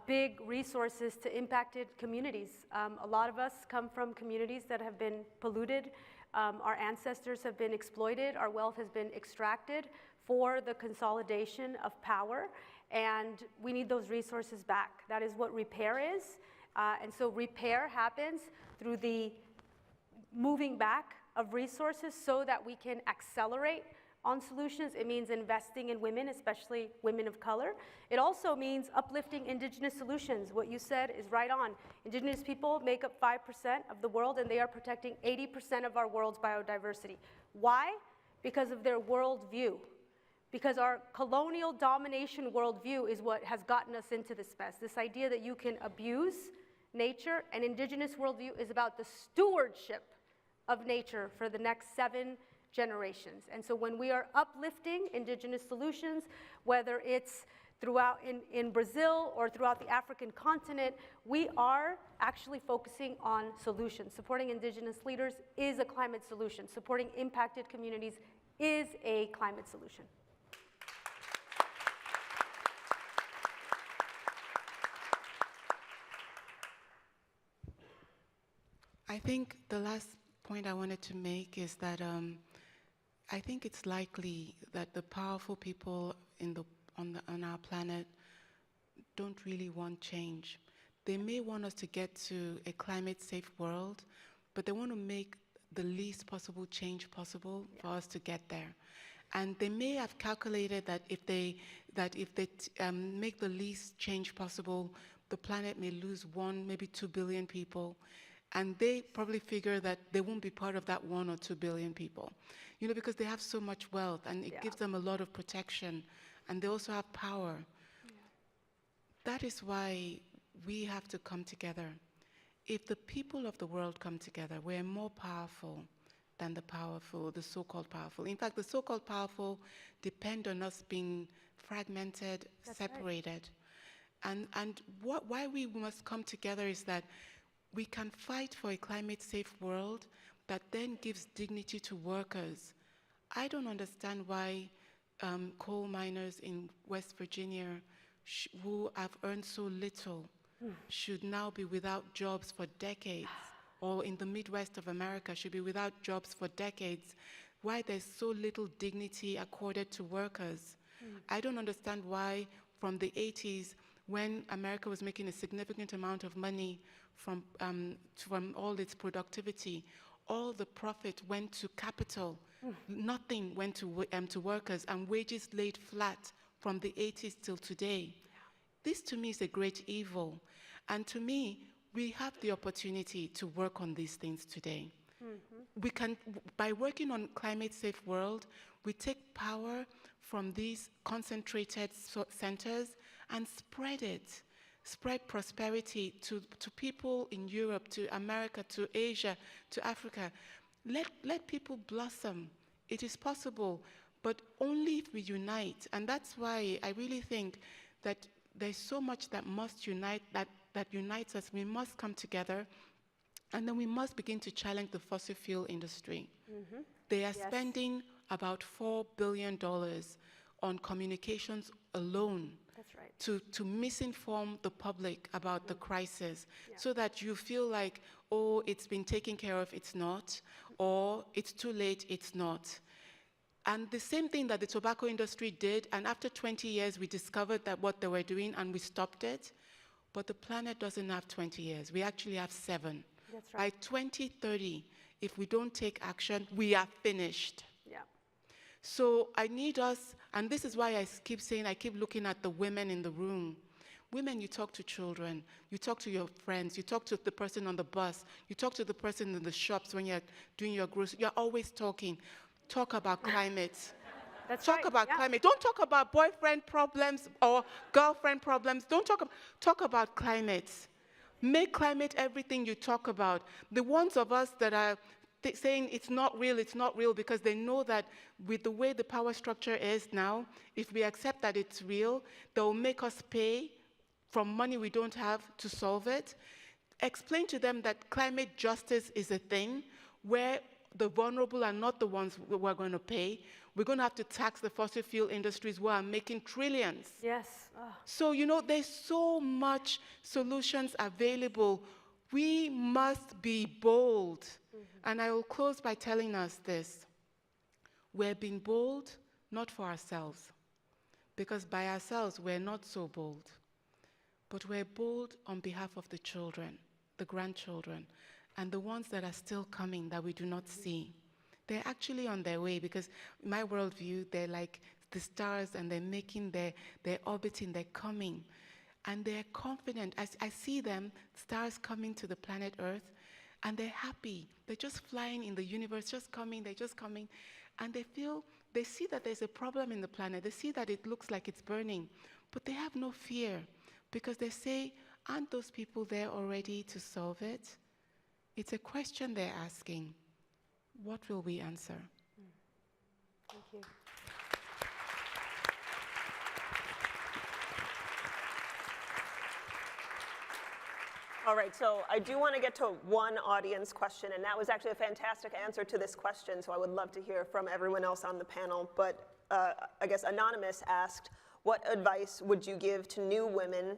big resources to impacted communities. A lot of us come from communities that have been polluted Our ancestors have been exploited, our wealth has been extracted for the consolidation of power, and we need those resources back. That is what repair is. And so repair happens through the moving back of resources so that we can accelerate on solutions. It means investing in women, especially women of color. It also means uplifting indigenous solutions. What you said is right on. Indigenous people make up 5% of the world, and they are protecting 80% of our world's biodiversity. Why? Because of their worldview. Because our colonial domination worldview is what has gotten us into this mess. This idea that you can abuse nature, and indigenous worldview is about the stewardship of nature for the next 7 generations. And so when we are uplifting indigenous solutions, whether it's throughout in Brazil or throughout the African continent, we are actually focusing on solutions. Supporting indigenous leaders is a climate solution. Supporting impacted communities is a climate solution. I think the last point I wanted to make is that I think it's likely that the powerful people on our planet don't really want change. They may want us to get to a climate-safe world, but they want to make the least possible change possible for us to get there. And they may have calculated that if they make the least change possible, the planet may lose 1, maybe 2 billion people. And they probably figure that they won't be part of that 1 or 2 billion people, you know, because they have so much wealth and it gives them a lot of protection, and they also have power. Yeah. That is why we have to come together. If the people of the world come together, we're more powerful than the powerful, the so-called powerful. In fact, the so-called powerful depend on us being fragmented, separated. Right. And why we must come together is that we can fight for a climate-safe world that then gives dignity to workers. I don't understand why coal miners in West Virginia who have earned so little should now be without jobs for decades, or in the Midwest of America should be without jobs for decades, why there's so little dignity accorded to workers. I don't understand why from the 80s, when America was making a significant amount of money from all its productivity, all the profit went to capital. Nothing went to workers, and wages laid flat from the 80s till today. This to me is a great evil. And to me, we have the opportunity to work on these things today. We can, by working on climate safe world, we take power from these concentrated centers and spread it. Spread prosperity to people in Europe, to America, to Asia, to Africa. Let people blossom. It is possible, but only if we unite. And that's why I really think that there's so much that must unite, that unites us. We must come together, and then we must begin to challenge the fossil fuel industry. They are spending about $4 billion on communications alone. That's right. To misinform the public about the crisis, so that you feel like, oh, it's been taken care of, it's not, or it's too late, it's not. And the same thing that the tobacco industry did, and after 20 years we discovered that what they were doing and we stopped it, but the planet doesn't have 20 years, we actually have 7. That's right. By 2030, if we don't take action, we are finished. Yeah. So I need us, and this is why I keep saying, I keep looking at the women in the room. Women, you talk to children, you talk to your friends, you talk to the person on the bus, you talk to the person in the shops when you're doing your groceries, you're always talking. Talk about climate. Talk about climate. Don't talk about boyfriend problems or girlfriend problems. Don't talk about climate. Make climate everything you talk about. The ones of us that are saying it's not real because they know that with the way the power structure is now, if we accept that it's real, they'll make us pay from money we don't have to solve it. Explain to them that climate justice is a thing where the vulnerable are not the ones who are going to pay. We're going to have to tax the fossil fuel industries who are making trillions. Yes. So, you know, there's so much solutions available We must be bold. And I will close by telling us this. We're being bold not for ourselves, because by ourselves we're not so bold, but we're bold on behalf of the children, the grandchildren, and the ones that are still coming that we do not see. They're actually on their way, because in my worldview, they're like the stars, and they're orbiting, they're coming. And they're confident. I see them, stars coming to the planet Earth, and they're happy. They're just flying in the universe, just coming, they're just coming. And they see that there's a problem in the planet. They see that it looks like it's burning, but they have no fear, because they say, aren't those people there already to solve it? It's a question they're asking. What will we answer? Thank you. All right, so I do want to get to one audience question, and that was actually a fantastic answer to this question, so I would love to hear from everyone else on the panel. But I guess Anonymous asked, what advice would you give to new women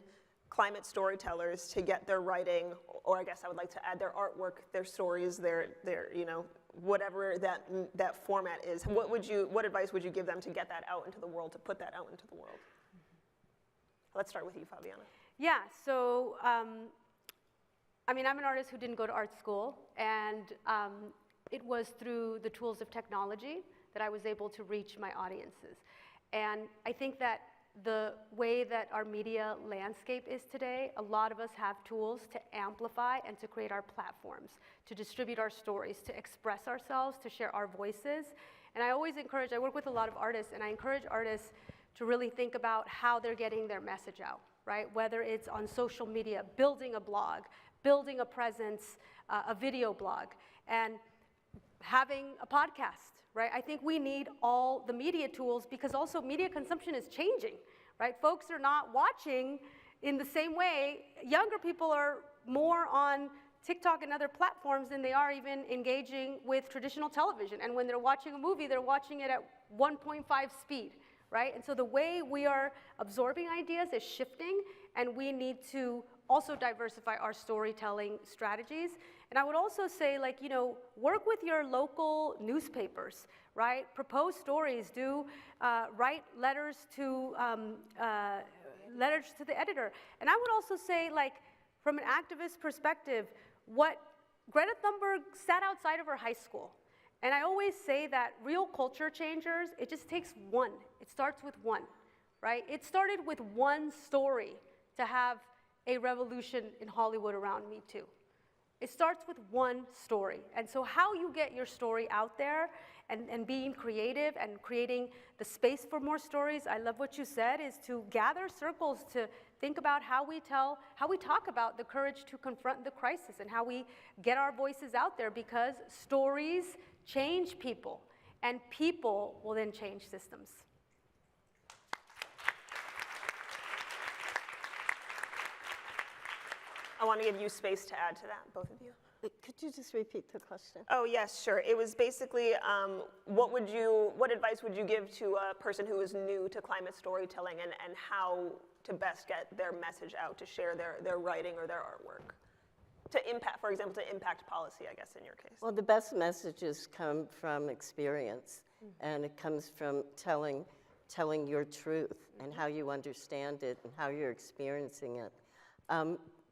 climate storytellers to get their writing, or I guess I would like to add their artwork, their stories, their whatever that format is. What advice would you give them to get that out into the world, to put that out into the world? Let's start with you, Fabiana. Yeah, so I'm an artist who didn't go to art school, and it was through the tools of technology that I was able to reach my audiences. And I think that the way that our media landscape is today, a lot of us have tools to amplify and to create our platforms, to distribute our stories, to express ourselves, to share our voices. And I work with a lot of artists, and I encourage artists to really think about how they're getting their message out, right? Whether it's on social media, building a blog, building a presence, a video blog, and having a podcast, right? I think we need all the media tools, because also media consumption is changing, right? Folks are not watching in the same way. Younger people are more on TikTok and other platforms than they are even engaging with traditional television. And when they're watching a movie, they're watching it at 1.5 speed, right? And so the way we are absorbing ideas is shifting, and we need to also diversify our storytelling strategies. And I would also say, work with your local newspapers, right? Propose stories, write letters to the editor. And I would also say, from an activist perspective, what Greta Thunberg sat outside of her high school. And I always say that real culture changers, it just takes one. It starts with one, right? It started with one story to have a revolution in Hollywood around Me Too. It starts with one story. And so how you get your story out there and being creative and creating the space for more stories, I love what you said, is to gather circles to think about how we talk about the courage to confront the crisis and how we get our voices out there, because stories change people, and people will then change systems. I want to give you space to add to that, both of you. Could you just repeat the question? Oh, yes, sure. It was basically, what advice would you give to a person who is new to climate storytelling, and how to best get their message out, to share their writing or their artwork? To impact, for example, to impact policy, I guess, in your case. Well, the best messages come from experience, and it comes from telling your truth and how you understand it and how you're experiencing it.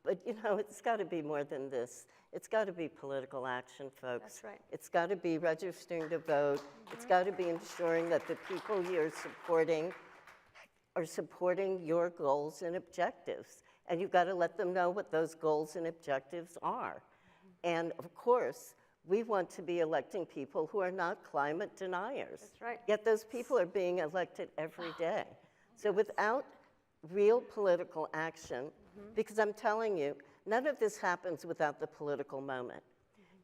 But it's got to be more than this. It's got to be political action, folks. That's right. It's got to be registering to vote. It's got to be ensuring that the people you're supporting are supporting your goals and objectives. And you've got to let them know what those goals and objectives are. And of course, we want to be electing people who are not climate deniers. That's right. Yet those people are being elected every day. So without real political action, because I'm telling you, none of this happens without the political moment.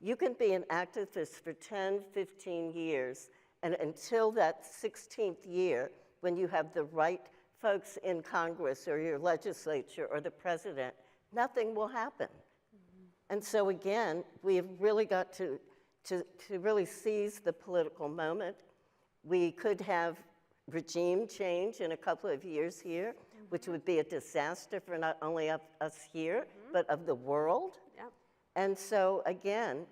You can be an activist for 10, 15 years, and until that 16th year, when you have the right folks in Congress or your legislature or the president, nothing will happen. And so again, we have really got to really seize the political moment. We could have regime change in a couple of years here, which would be a disaster for not only us here, but of the world. Yep. And so again,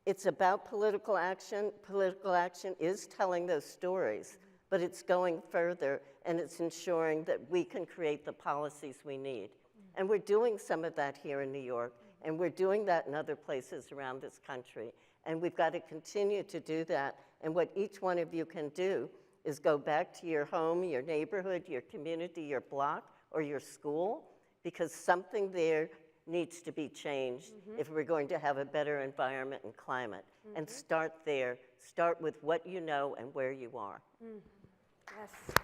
it's about political action. Political action is telling those stories, but it's going further, and it's ensuring that we can create the policies we need. And we're doing some of that here in New York, and we're doing that in other places around this country. And we've got to continue to do that. And what each one of you can do is go back to your home, your neighborhood, your community, your block, or your school, because something there needs to be changed if we're going to have a better environment and climate. And start there. Start with what you know and where you are. Yes.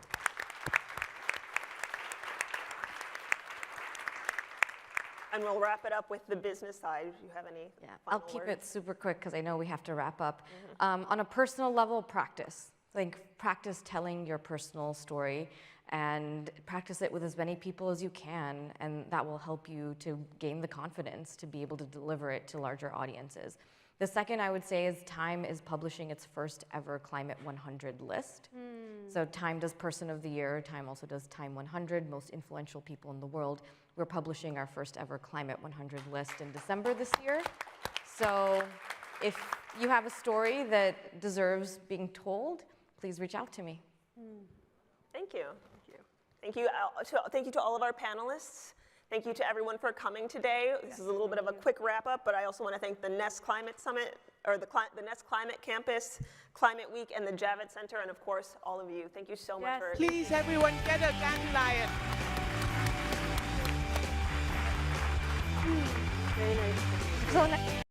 And we'll wrap it up with the business side. If you have any I'll final keep words. it super quick because I know we have to wrap up. On a personal level, practice. Practice telling your personal story and practice it with as many people as you can, and that will help you to gain the confidence to be able to deliver it to larger audiences. The second I would say is Time is publishing its first ever Climate 100 list. So Time does Person of the Year. Time also does Time 100, most influential people in the world. We're publishing our first ever Climate 100 list in December this year. So if you have a story that deserves being told, please reach out to me. Thank you. Thank you. Thank you to all of our panelists. Thank you to everyone for coming today. This is a little bit of a quick wrap up, but I also want to thank the Nest Climate Summit, or the Nest Climate Campus, Climate Week, and the Javits Center, and of course, all of you. Thank you so much for. Please, everyone, get a dandelion. Very nice. So nice.